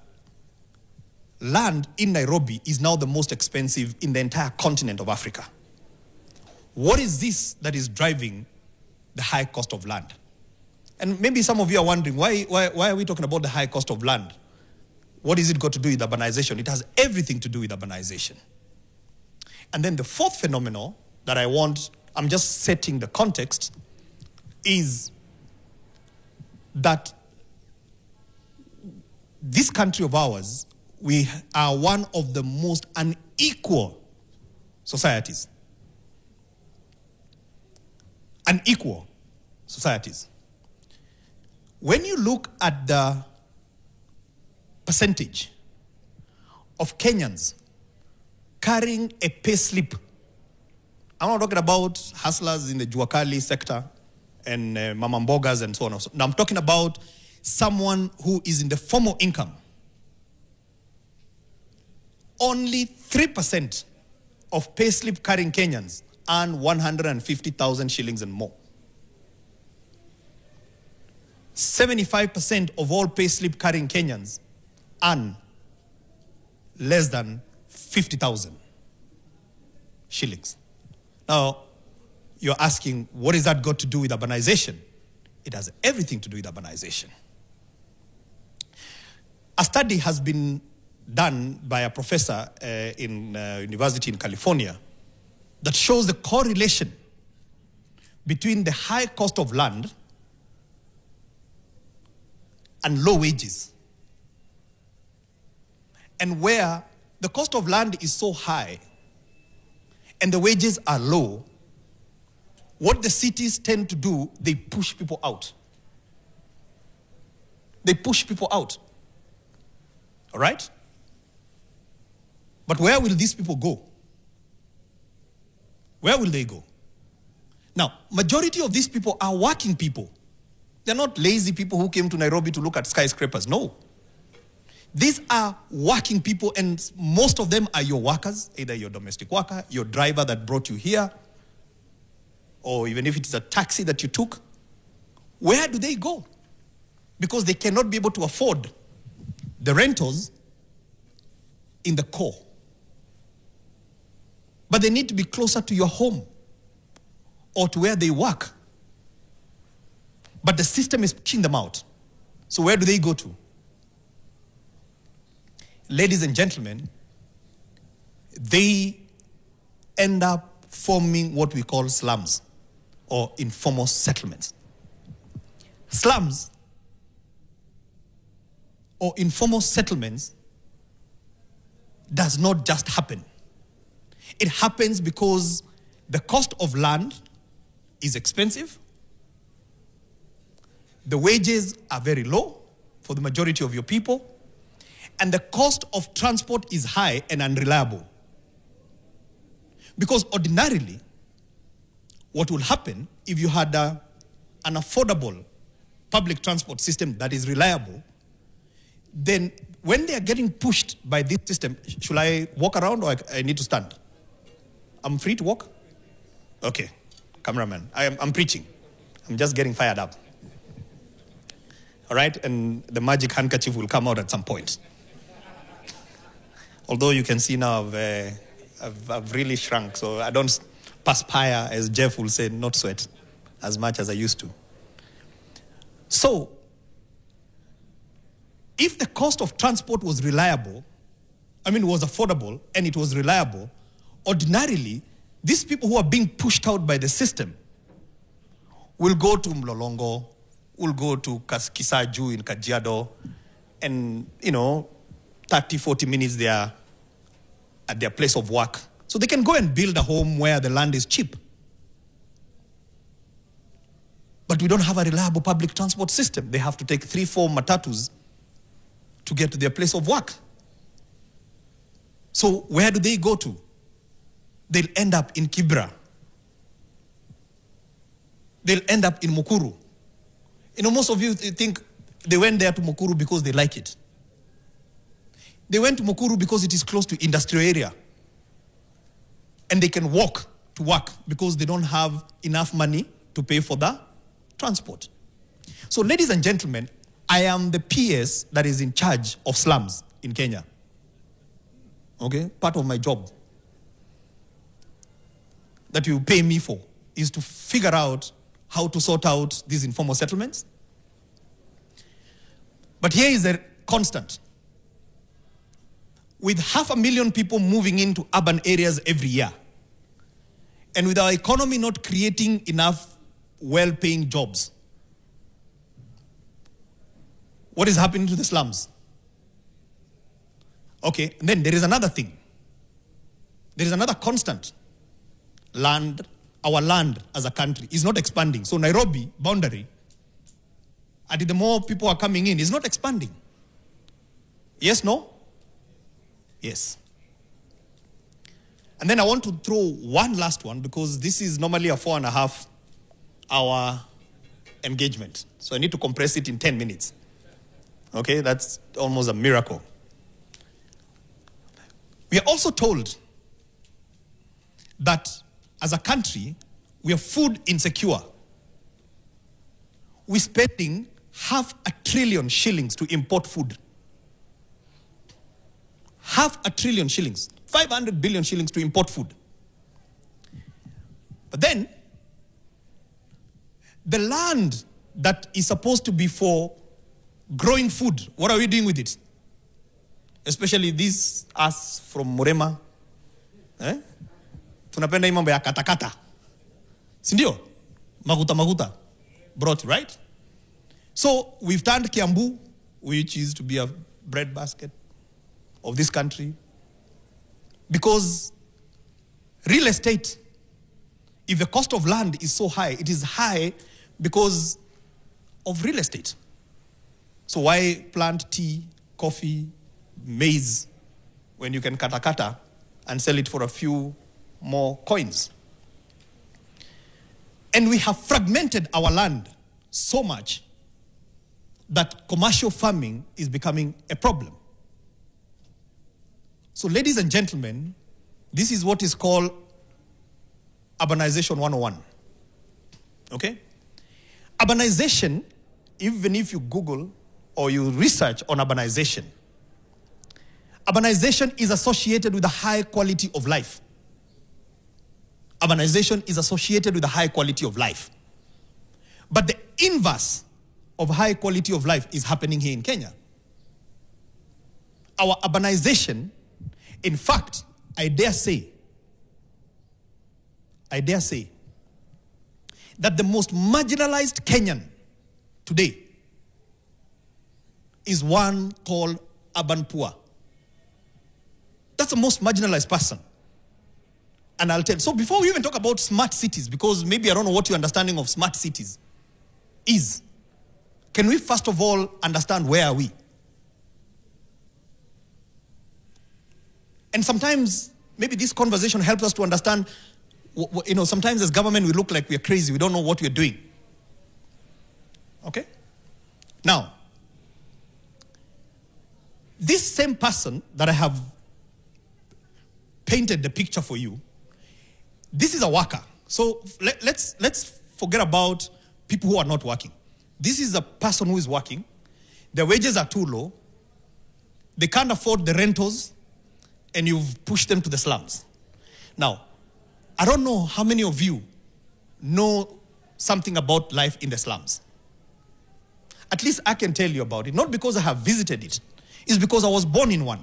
land in Nairobi is now the most expensive in the entire continent of Africa. What is this that is driving the high cost of land? And maybe some of you are wondering, why are we talking about the high cost of land? What is it got to do with urbanization? It has everything to do with urbanization. And then the fourth phenomenon that I'm just setting the context, is that this country of ours, we are one of the most unequal societies. Unequal societies. When you look at the percentage of Kenyans carrying a pay slip, I'm not talking about hustlers in the Juakali sector and mama mbogas and so on and so on. Now I'm talking about someone who is in the formal income. Only 3% of pay slip carrying Kenyans earn 150,000 shillings and more. 75% of all pay slip carrying Kenyans earn less than 50,000 shillings. Now, you're asking, what has that got to do with urbanization? It has everything to do with urbanization. A study has been done by a professor in university in California that shows the correlation between the high cost of land and low wages. And where the cost of land is so high and the wages are low, what the cities tend to do, they push people out. They push people out. All right? But where will these people go? Where will they go? Now, majority of these people are working people. They're not lazy people who came to Nairobi to look at skyscrapers. No. These are working people, and most of them are your workers, either your domestic worker, your driver that brought you here, or even if it's a taxi that you took. Where do they go? Because they cannot be able to afford the rentals in the core. But they need to be closer to your home or to where they work. But the system is pushing them out. So where do they go to? Ladies and gentlemen, they end up forming what we call slums or informal settlements. Slums or informal settlements does not just happen. It happens because the cost of land is expensive, the wages are very low for the majority of your people, and the cost of transport is high and unreliable. Because ordinarily, what will happen if you had an affordable public transport system that is reliable, then when they are getting pushed by this system, should I walk around or I need to stand? I'm free to walk? Okay, cameraman, I'm preaching. I'm just getting fired up. All right, and the magic handkerchief will come out at some point. Although you can see now I've really shrunk, so I don't perspire, as Jeff will say, not sweat, as much as I used to. So, if the cost of transport was reliable, was affordable and it was reliable, ordinarily, these people who are being pushed out by the system will go to Mlolongo, will go to Kisaju in Kajiado, and, 30, 40 minutes they are at their place of work. So they can go and build a home where the land is cheap. But we don't have a reliable public transport system. They have to take 3-4 matatus to get to their place of work. So where do they go to? They'll end up in Kibra. They'll end up in Mukuru. Most of you think they went there to Mukuru because they like it. They went to Mukuru because it is close to industrial area. And they can walk to work because they don't have enough money to pay for the transport. So, ladies and gentlemen, I am the PS that is in charge of slums in Kenya. Okay? Part of my job that you pay me for is to figure out how to sort out these informal settlements. But here is a constant. With 500,000 people moving into urban areas every year, and with our economy not creating enough well-paying jobs, what is happening to the slums? Okay, and then there is another thing. There is another constant. Our land as a country is not expanding. So Nairobi boundary, and the more people are coming in, is not expanding. Yes, no? Yes. And then I want to throw one last one, because this is normally a 4.5 hour engagement. So I need to compress it in 10 minutes. Okay, that's almost a miracle. We are also told that as a country, we are food insecure. We're spending 500 billion shillings to import food. 500 billion shillings, 500 billion shillings to import food. But then, the land that is supposed to be for growing food, what are we doing with it? Especially these us from Murema. Tunapenda hii mambo ya katakata. Sindio? Maguta. Brought, right? So we've turned Kiambu, which is to be a bread basket of this country, because real estate, if the cost of land is so high, it is high because of real estate. So why plant tea, coffee, maize when you can kata and sell it for a few more coins? And we have fragmented our land so much that commercial farming is becoming a problem. So, ladies and gentlemen, this is what is called Urbanization 101. Okay? Urbanization, even if you Google or you research on urbanization is associated with a high quality of life. Urbanization is associated with a high quality of life. But the inverse of high quality of life is happening here in Kenya. Our urbanization, in fact, I dare say that the most marginalized Kenyan today is one called urban poor. That's the most marginalized person. And I'll tell you. So before we even talk about smart cities, because maybe I don't know what your understanding of smart cities is, can we first of all understand where are we? And sometimes, maybe this conversation helps us to understand, sometimes as government we look like we're crazy. We don't know what we're doing. Okay? Now, this same person that I have painted the picture for you, this is a worker. So let's forget about people who are not working. This is a person who is working. Their wages are too low. They can't afford the rentals, and you've pushed them to the slums. Now, I don't know how many of you know something about life in the slums. At least I can tell you about it, not because I have visited it. It's because I was born in one.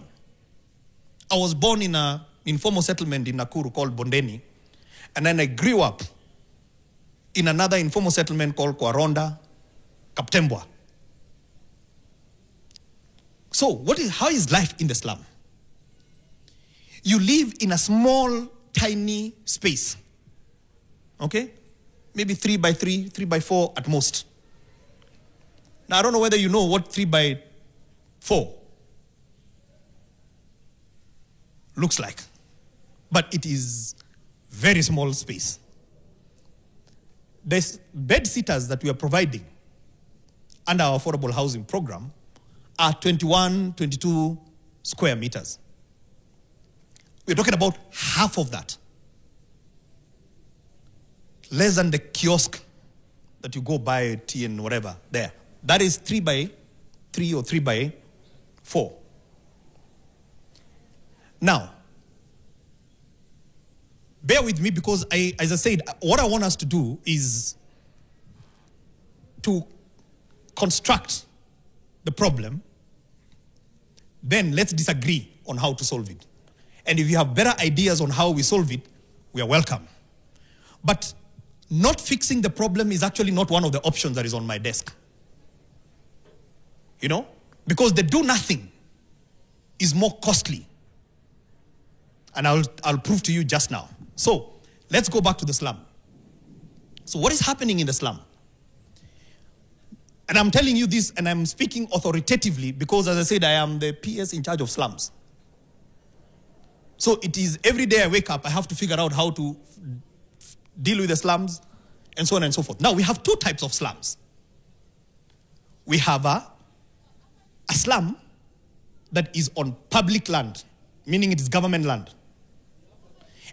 I was born in an informal settlement in Nakuru called Bondeni, and then I grew up in another informal settlement called Kwaronda, Kaptembwa. So, how is life in the slum? You live in a small, tiny space. Okay? Maybe 3 by 3, 3 by 4 at most. Now, I don't know whether you know what 3 by 4 looks like, but it is very small space. The bed sitters that we are providing under our affordable housing program are 21, 22 square meters. We're talking about half of that. Less than the kiosk that you go buy tea and whatever there. That is 3 by 3 or 3 by 4. Now, bear with me because as I said, what I want us to do is to construct the problem, then let's disagree on how to solve it. And if you have better ideas on how we solve it, we are welcome. But not fixing the problem is actually not one of the options that is on my desk. You know? Because the do nothing is more costly. And I'll prove to you just now. So, let's go back to the slum. So what is happening in the slum? And I'm telling you this, and I'm speaking authoritatively because, as I said, I am the PS in charge of slums. So it is every day I wake up, I have to figure out how to deal with the slums, and so on and so forth. Now, we have two types of slums. We have a slum that is on public land, meaning it is government land.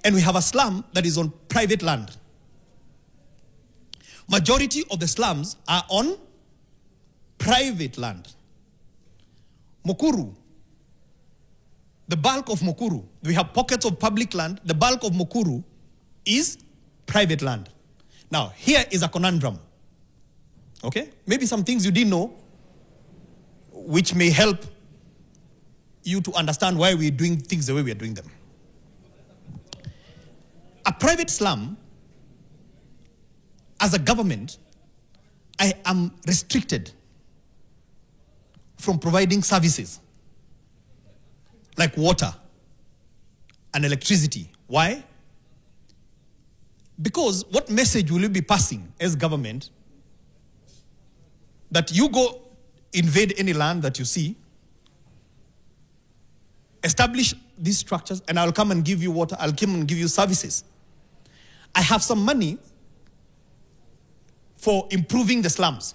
And we have a slum that is on private land. Majority of the slums are on private land. Mukuru, the bulk of Mukuru, we have pockets of public land, the bulk of Mukuru is private land. Now, here is a conundrum. Okay? Maybe some things you didn't know, which may help you to understand why we're doing things the way we are doing them. A private slum, as a government, I am restricted from providing services like water and electricity. Why? Because what message will you be passing as government that you go invade any land that you see, establish these structures, and I'll come and give you water, I'll come and give you services. I have some money for improving the slums.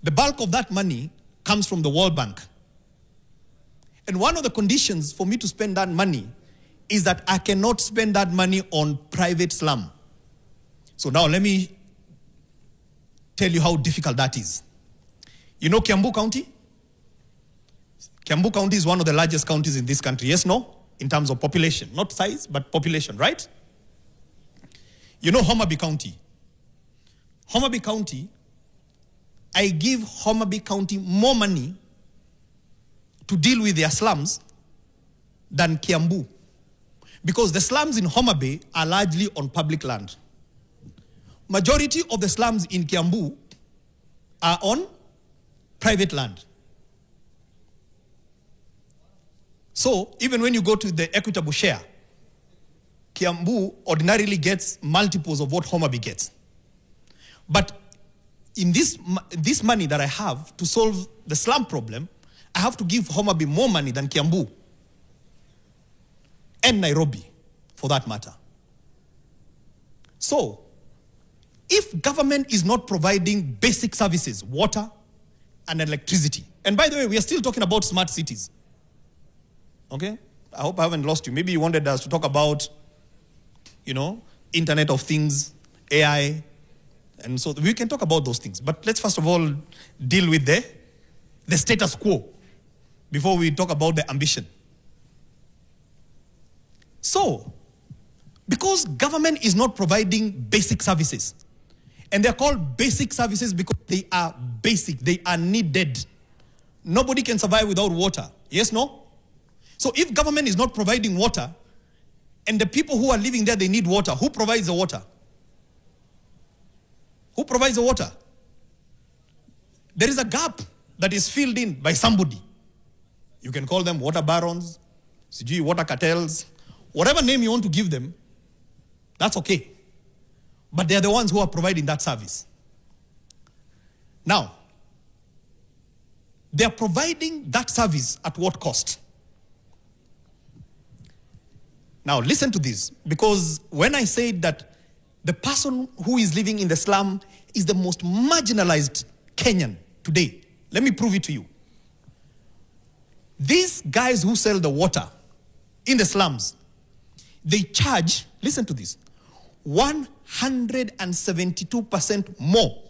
The bulk of that money comes from the World Bank. And one of the conditions for me to spend that money is that I cannot spend that money on private slum. So now let me tell you how difficult that is. You know Kiambu County? Kiambu County is one of the largest counties in this country. Yes, no? In terms of population. Not size, but population, right? You know Homa Bay County? Homa Bay County, I give Homa Bay County more money to deal with their slums than Kiambu. Because the slums in Homa Bay are largely on public land. Majority of the slums in Kiambu are on private land. So, even when you go to the equitable share, Kiambu ordinarily gets multiples of what Homa Bay gets. But in this money that I have to solve the slum problem, I have to give Homa Bay more money than Kiambu and Nairobi, for that matter. So, if government is not providing basic services, water and electricity, and by the way, we are still talking about smart cities. Okay? I hope I haven't lost you. Maybe you wanted us to talk about, Internet of Things, AI, and so we can talk about those things. But let's first of all deal with the status quo before we talk about the ambition. So, because government is not providing basic services, and they're called basic services because they are basic, they are needed. Nobody can survive without water. Yes, no? So if government is not providing water, and the people who are living there, they need water, who provides the water? Who provides the water? There is a gap that is filled in by somebody. You can call them water barons, water cartels, whatever name you want to give them, that's okay. But they're the ones who are providing that service. Now, they're providing that service at what cost? Now, listen to this, because when I said that the person who is living in the slum is the most marginalized Kenyan, today. Let me prove it to you. These guys who sell the water in the slums, they charge, listen to this, 172% more.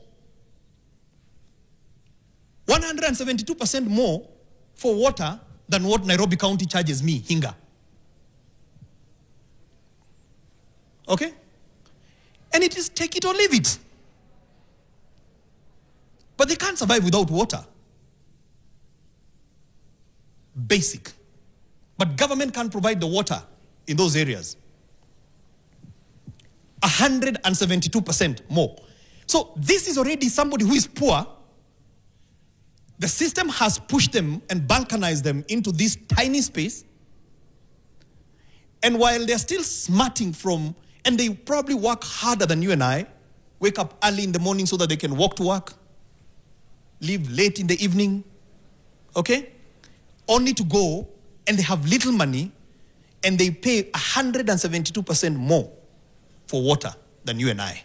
172% more for water than what Nairobi County charges me, Hinga. Okay? And it is take it or leave it. But they can't survive without water. Basic. But government can't provide the water in those areas. 172% more. So this is already somebody who is poor. The system has pushed them and balkanized them into this tiny space. And while they're still smarting from, and they probably work harder than you and I, wake up early in the morning so that they can walk to work, leave late in the evening, okay? Only to go, and they have little money, and they pay 172% more for water than you and I.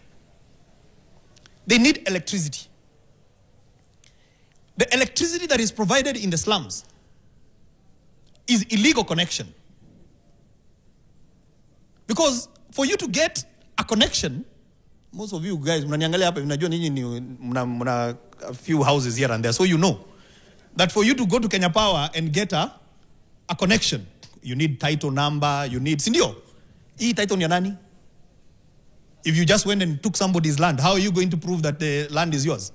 They need electricity. The electricity that is provided in the slums is illegal connection. Because for you to get a connection, most of you guys, mna a few houses here and there, so you know that for you to go to Kenya Power and get a connection, you need title number, you need, sindio? Hii title ni ya nani? If you just went and took somebody's land, how are you going to prove that the land is yours?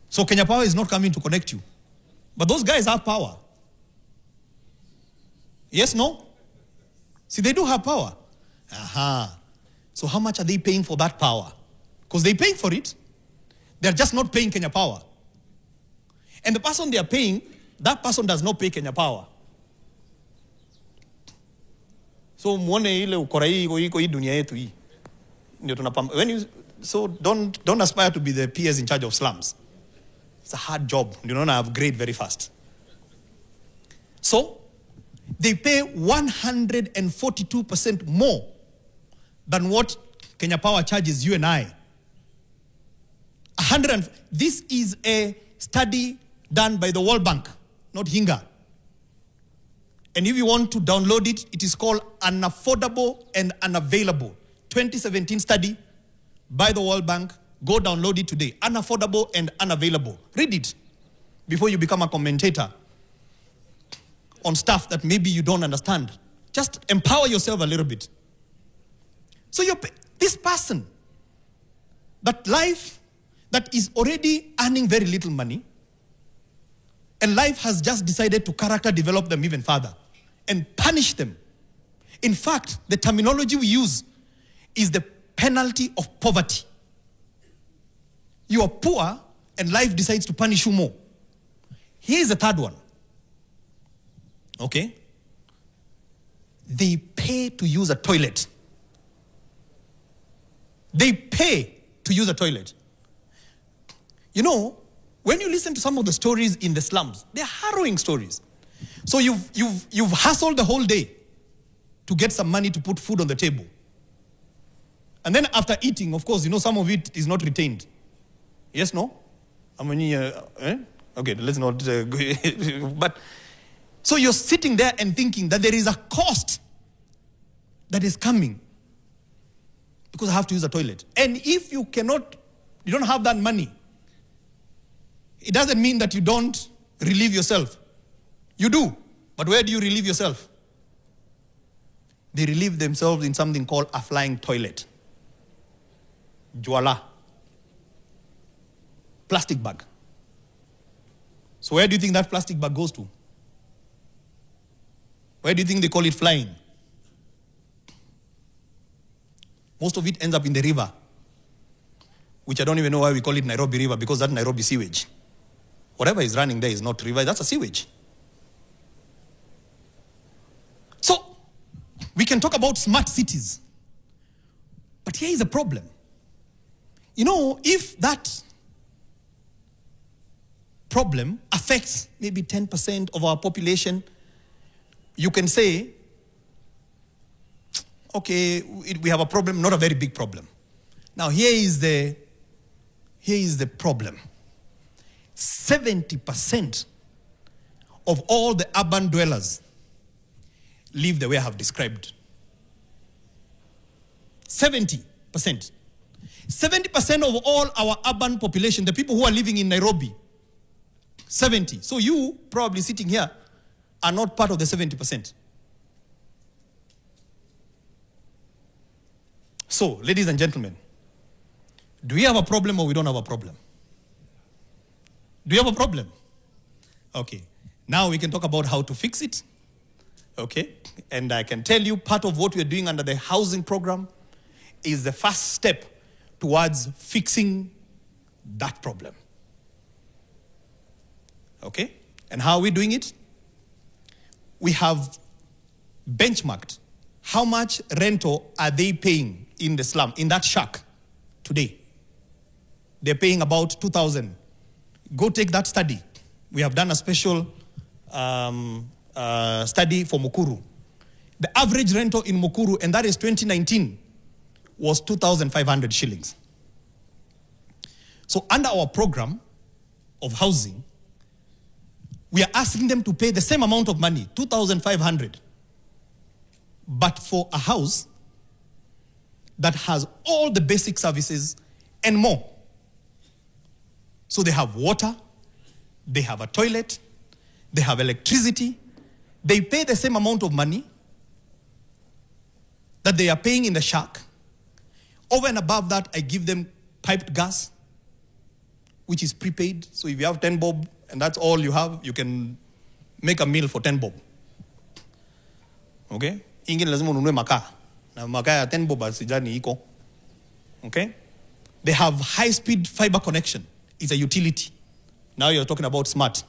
So Kenya Power is not coming to connect you. But those guys have power. Yes, no? See, they do have power. Aha. So how much are they paying for that power? Because they're paying for it. They're just not paying Kenya Power. And the person they are paying, that person does not pay Kenya Power. So muone ile ukora hii iko hii dunia yetu hii. Ndio tunapamba. When you, so don't aspire to be the PS in charge of slums. It's a hard job. You don't upgrade very fast. So they pay 142% more than what Kenya Power charges you and I. This is a study done by the World Bank, not Hinga. And if you want to download it, it is called Unaffordable and Unavailable. 2017 study by the World Bank. Go download it today. Unaffordable and Unavailable. Read it before you become a commentator on stuff that maybe you don't understand. Just empower yourself a little bit. So this person, that life that is already earning very little money, and life has just decided to character develop them even further and punish them. In fact, the terminology we use is the penalty of poverty. You are poor and life decides to punish you more. Here's the third one. Okay? They pay to use a toilet. They pay to use a toilet. You know, when you listen to some of the stories in the slums, they're harrowing stories. So you've hustled the whole day to get some money to put food on the table. And then after eating, of course, you know, some of it is not retained. Yes, no? How many, Okay, let's not but, so you're sitting there and thinking that there is a cost that is coming because I have to use a toilet. And if you don't have that money, it doesn't mean that you don't relieve yourself. You do. But where do you relieve yourself? They relieve themselves in something called a flying toilet. Jwala. Plastic bag. So where do you think that plastic bag goes to? Where do you think they call it flying? Most of it ends up in the river, which I don't even know why we call it Nairobi River, because that's Nairobi sewage. Whatever is running there is not river, that's a sewage. So, we can talk about smart cities. But here is the problem. You know, if that problem affects maybe 10% of our population, you can say, okay, we have a problem, not a very big problem. Now, here is the problem. 70% of all the urban dwellers live the way I have described. 70%. 70% of all our urban population, the people who are living in Nairobi, 70. So you probably sitting here are not part of the 70%. So, ladies and gentlemen, do we have a problem or we don't have a problem? Do you have a problem? Okay. Now we can talk about how to fix it. Okay. And I can tell you part of what we are doing under the housing program is the first step towards fixing that problem. Okay. And how are we doing it? We have benchmarked how much rental are they paying in the slum, in that shack today. They're paying about 2,000. Go take that study. We have done a special study for Mukuru. The average rental in Mukuru, and that is 2019, was 2,500 shillings. So under our program of housing, we are asking them to pay the same amount of money, 2,500, but for a house that has all the basic services and more. So they have water, they have a toilet, they have electricity, they pay the same amount of money that they are paying in the shack. Over and above that, I give them piped gas, which is prepaid. So if you have 10 bob and that's all you have, you can make a meal for 10 bob. Okay? Ingine lazima ununue makaa. Na makaa ya 10 bob asijani iko. Okay? They have high-speed fiber connection. It's a utility. Now you're talking about smart.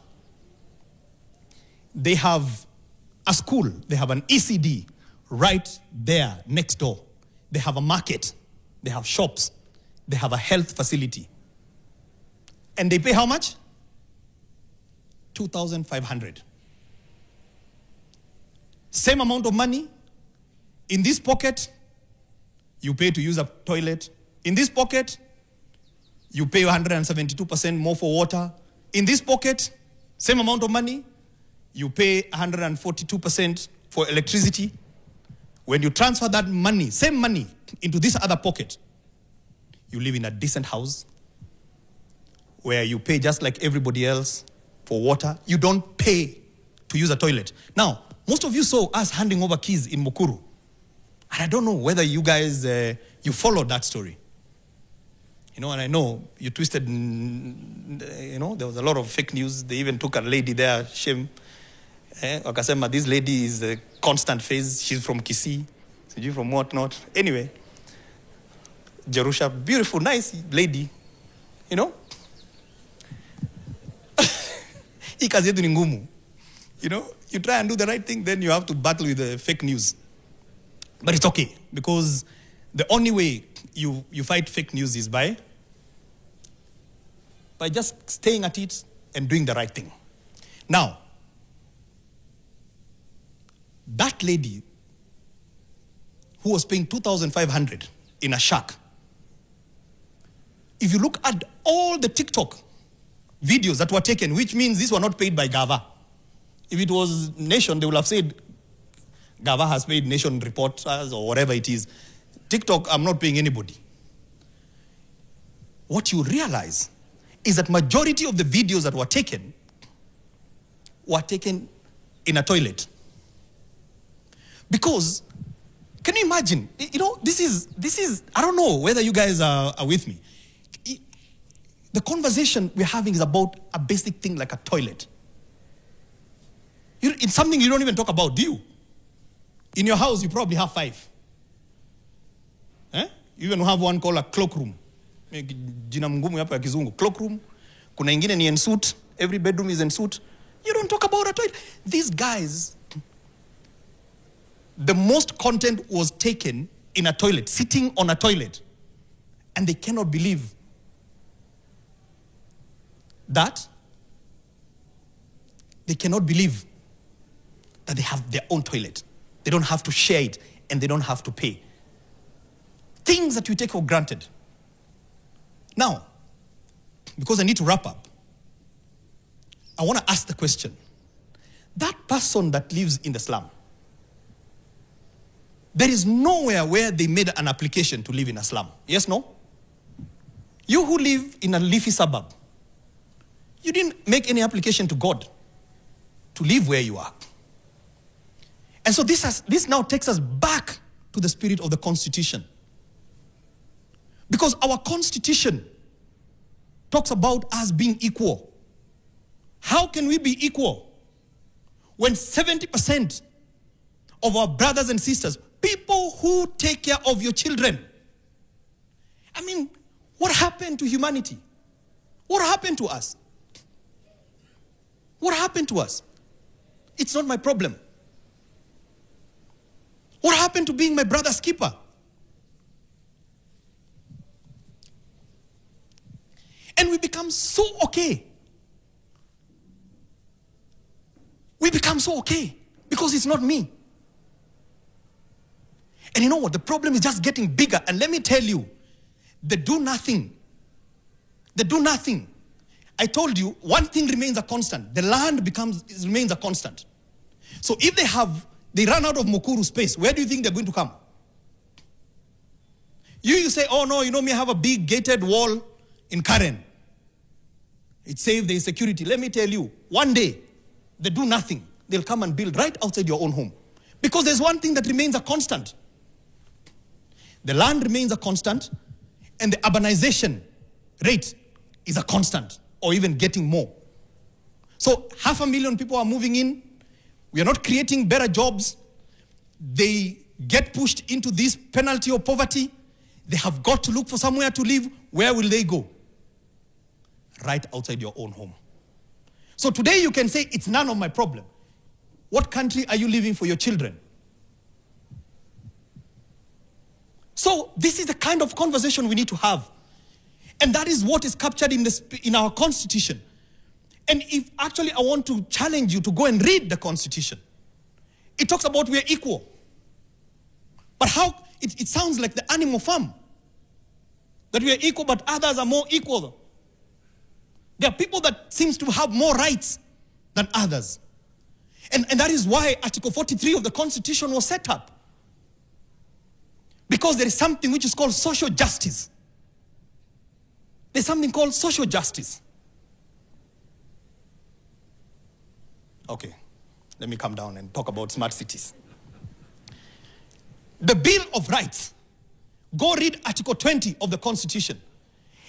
They have a school. They have an ECD right there next door. They have a market. They have shops. They have a health facility. And they pay how much? 2,500. Same amount of money. In this pocket, you pay to use a toilet. In this pocket, you pay 172% more for water. In this pocket, same amount of money, you pay 142% for electricity. When you transfer that money, same money, into this other pocket, you live in a decent house where you pay just like everybody else for water. You don't pay to use a toilet. Now, most of you saw us handing over keys in Mukuru. And I don't know whether you guys, you followed that story. You know, and I know you twisted, you know, there was a lot of fake news. They even took a lady there, shame. Wakasema, this lady is a constant phase. She's from Kisii. She's from whatnot. Anyway, Jerusha, beautiful, nice lady. You know? Hii kazi yetu ni ngumu. You know, you try and do the right thing, then you have to battle with the fake news. But it's okay, because the only way you fight fake news is by just staying at it and doing the right thing. Now, that lady who was paying 2,500 in a shack, if you look at all the TikTok videos that were taken, which means these were not paid by Gava. If it was Nation, they would have said, Gava has paid Nation reporters or whatever it is. TikTok, I'm not paying anybody. What you realize is that majority of the videos that were taken in a toilet. Because, can you imagine, you know, this is, I don't know whether you guys are with me. The conversation we're having is about a basic thing like a toilet. It's something you don't even talk about, do you? In your house, you probably have 5. You even have one called a cloakroom. Jina mngumu hapa ya kizungu. Cloakroom. Kuna ingine ni en suite. Every bedroom is en suite. You don't talk about a toilet. These guys, the most content was taken in a toilet, sitting on a toilet. And they cannot believe that. They cannot believe that they have their own toilet. They don't have to share it, and they don't have to pay. Things that we take for granted. Now, because I need to wrap up, I want to ask the question. That person that lives in the slum, there is nowhere where they made an application to live in a slum. Yes, no? You who live in a leafy suburb, you didn't make any application to God to live where you are. And so this now takes us back to the spirit of the Constitution. Because our Constitution talks about us being equal. How can we be equal when 70% of our brothers and sisters, people who take care of your children, I mean, what happened to humanity? What happened to us? What happened to us? It's not my problem. What happened to being my brother's keeper? And we become so okay. We become so okay because it's not me. And you know what? The problem is just getting bigger. And let me tell you, they do nothing. They do nothing. I told you, one thing remains a constant. The land remains a constant. So if they run out of Mukuru space, where do you think they're going to come? You say, oh no, you know me, I have a big gated wall in Karen. It's safe, there is security. Let me tell you, one day, they do nothing. They'll come and build right outside your own home. Because there's one thing that remains a constant. The land remains a constant, and the urbanization rate is a constant, or even getting more. So 500,000 people are moving in. We are not creating better jobs. They get pushed into this penalty of poverty. They have got to look for somewhere to live. Where will they go? Right outside your own home. So today you can say, it's none of my problem. What country are you living for your children? So this is the kind of conversation we need to have. And that is what is captured in our Constitution. And if actually I want to challenge you to go and read the Constitution, it talks about we are equal. But how, it sounds like the animal farm. That we are equal, but others are more equal. There are people that seem to have more rights than others. And that is why Article 43 of the Constitution was set up. Because there is something which is called social justice. There's something called social justice. Okay, let me come down and talk about smart cities. The Bill of Rights. Go read Article 20 of the Constitution.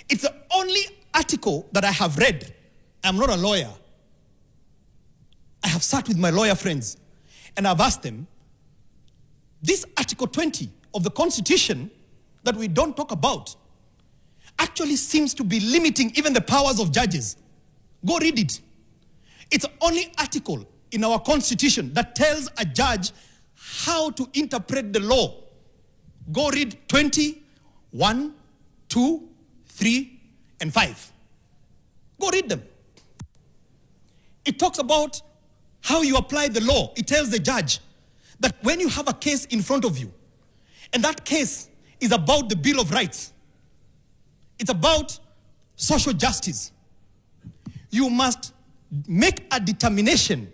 It's the only article that I have read. I'm not a lawyer. I have sat with my lawyer friends and I've asked them, this Article 20 of the Constitution that we don't talk about actually seems to be limiting even the powers of judges. Go read it. It's the only article in our Constitution that tells a judge how to interpret the law. Go read 20, 1, 2, 3, and 5. Go read them. It talks about how you apply the law. It tells the judge that when you have a case in front of you, and that case is about the Bill of Rights, it's about social justice, you must make a determination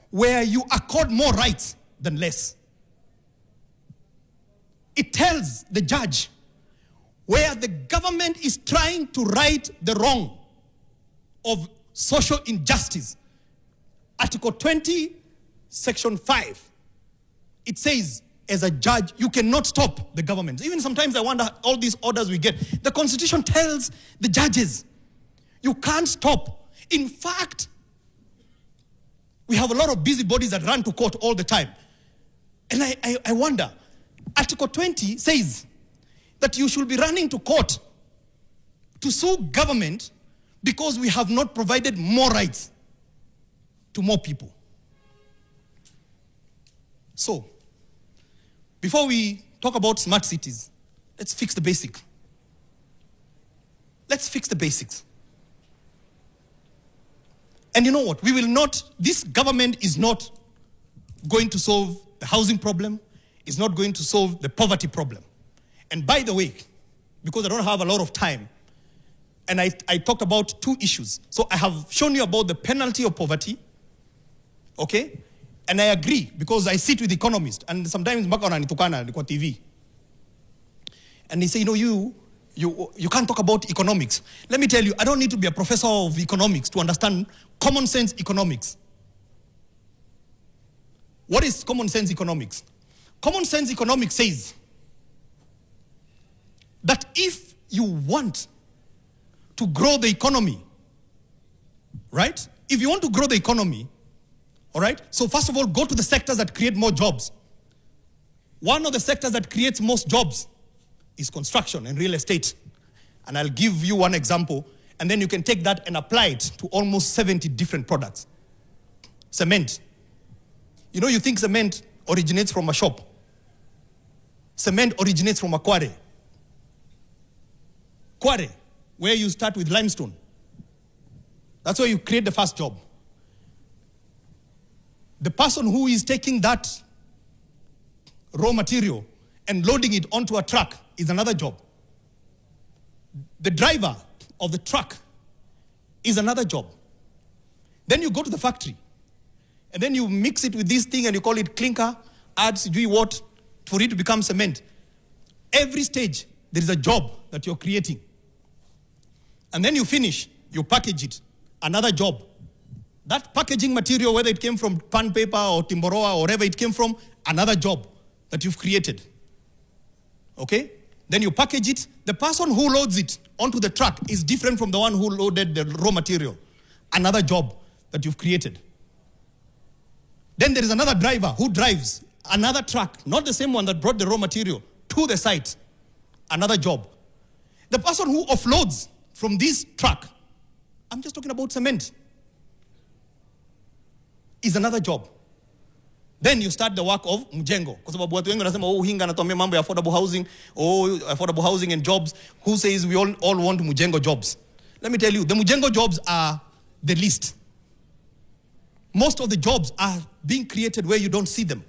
where you accord more rights than less. It tells the judge where the government is trying to right the wrong of social injustice. Article 20, Section 5, it says, as a judge, you cannot stop the government. Even sometimes I wonder, all these orders we get, the Constitution tells the judges, you can't stop. In fact, we have a lot of busybodies that run to court all the time. And I wonder, Article 20 says that you should be running to court to sue government because we have not provided more rights to more people. So, before we talk about smart cities, let's fix the basics. Let's fix the basics. And you know what? This government is not going to solve the housing problem, is not going to solve the poverty problem. And by the way, because I don't have a lot of time, and I talked about 2 issues. So I have shown you about the penalty of poverty, okay? And I agree, because I sit with economists, and sometimes mpaka wananitukana kwa TV. And they say, you can't talk about economics. Let me tell you, I don't need to be a professor of economics to understand common sense economics. What is common sense economics? Common sense economics says that if you want to grow the economy, right? If you want to grow the economy, all right? So first of all, go to the sectors that create more jobs. One of the sectors that creates most jobs is construction and real estate. And I'll give you one example, and then you can take that and apply it to almost 70 different products. Cement. You think cement originates from a shop. Cement originates from a quarry. Quarry, where you start with limestone. That's where you create the first job. The person who is taking that raw material and loading it onto a truck is another job. The driver of the truck is another job. Then you go to the factory, and then you mix it with this thing and you call it clinker, add what for it to become cement. Every stage, there is a job that you're creating. And then you finish, you package it, another job. That packaging material, whether it came from pan paper or timboroa or wherever it came from, another job that you've created. Okay? Then you package it. The person who loads it onto the truck is different from the one who loaded the raw material. Another job that you've created. Then there is another driver who drives another truck, not the same one that brought the raw material, to the site. Another job. The person who offloads from this truck, I'm just talking about cement, is another job. Then you start the work of mjengo. Kwa sababu watu wengi wanasema hinga anatuambia mambo ya affordable housing and jobs. Who says we all want mjengo jobs? Let me tell you, the mjengo jobs are the least. Most of the jobs are being created where you don't see them.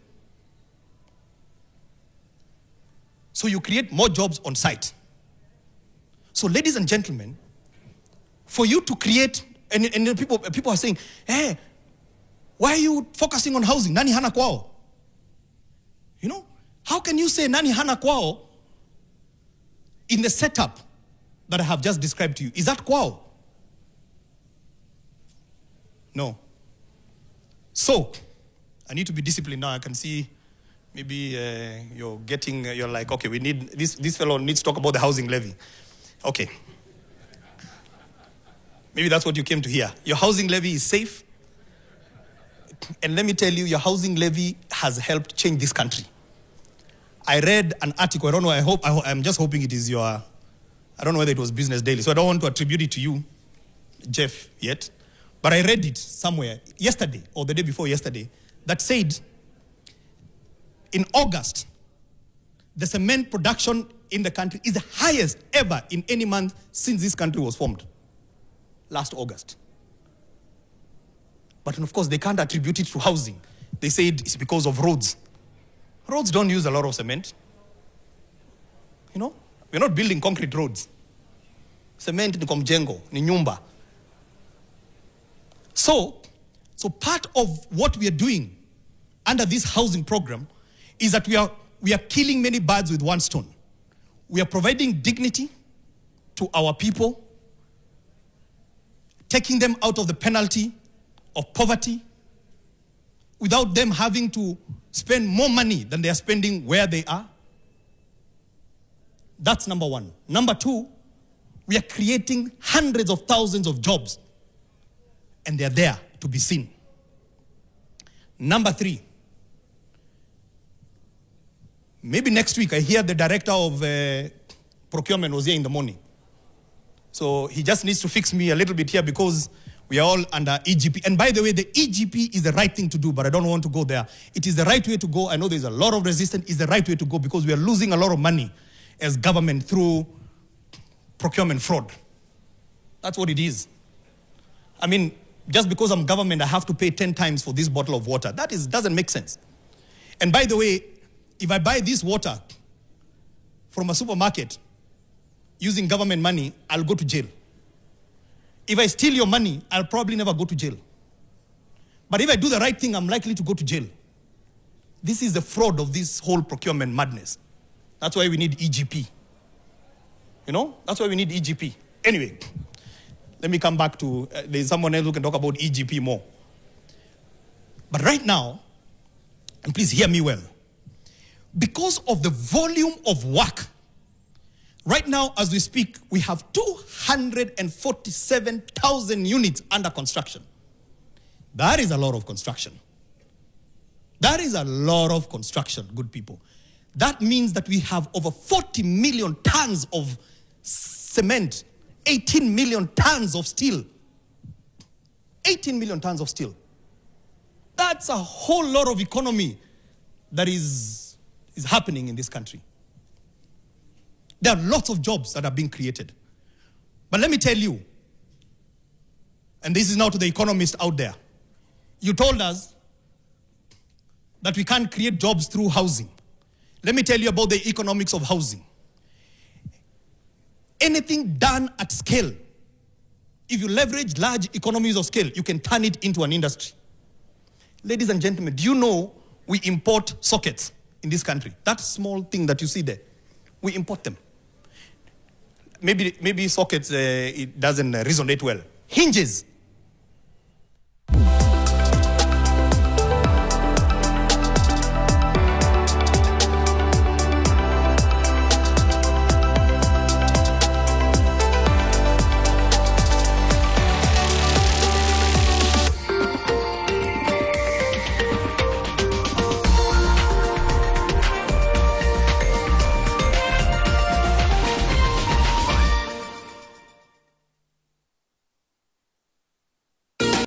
So you create more jobs on site. So ladies and gentlemen, for you to create, and people are saying, hey, why are you focusing on housing? Nani hana kwao? How can you say nani hana kwao in the setup that I have just described to you? Is that kwao? No. So, I need to be disciplined now. I can see maybe you're like, okay, we need, this fellow needs to talk about the housing levy. Okay. Maybe that's what you came to hear. Your housing levy is safe. And let me tell you, your housing levy has helped change this country. I read an article, I don't know, I'm just hoping it is I don't know whether it was Business Daily, so I don't want to attribute it to you, Jeff, yet. But I read it somewhere yesterday or the day before yesterday that said in August, the cement production in the country is the highest ever in any month since this country was formed. Last August. But of course, they can't attribute it to housing. They said it's because of roads. Roads don't use a lot of cement. We're not building concrete roads. Cement ni mjengo, ni nyumba. So part of what we are doing under this housing program is that we are killing many birds with one stone. We are providing dignity to our people, taking them out of the penalty of poverty without them having to spend more money than they are spending where they are. That's number one. Number two, we are creating hundreds of thousands of jobs, and they're there to be seen. Number three, maybe next week, I hear the director of procurement was here in the morning. So he just needs to fix me a little bit here because we are all under EGP. And by the way, the EGP is the right thing to do, but I don't want to go there. It is the right way to go. I know there's a lot of resistance. It's the right way to go because we are losing a lot of money as government through procurement fraud. That's what it is. I mean, just because I'm government, I have to pay 10 times for this bottle of water. That doesn't make sense. And by the way, if I buy this water from a supermarket using government money, I'll go to jail. If I steal your money, I'll probably never go to jail. But if I do the right thing, I'm likely to go to jail. This is the fraud of this whole procurement madness. That's why we need EGP. You know, that's why we need EGP. Anyway, let me come back to, there's someone else who can talk about EGP more. But right now, and please hear me well, because of the volume of work, right now as we speak, we have 247,000 units under construction. That is a lot of construction. That is a lot of construction, good people. That means that we have over 40 million tons of cement, 18 million tons of steel. 18 million tons of steel. That's a whole lot of economy that is happening in this country. There are lots of jobs that are being created. But let me tell you, and this is now to the economists out there, you told us that we can't create jobs through housing. Let me tell you about the economics of housing. Anything done at scale, if you leverage large economies of scale, you can turn it into an industry. Ladies and gentlemen, do you know we import sockets in this country? That small thing that you see there, we import them. Maybe sockets, it doesn't resonate well. Hinges,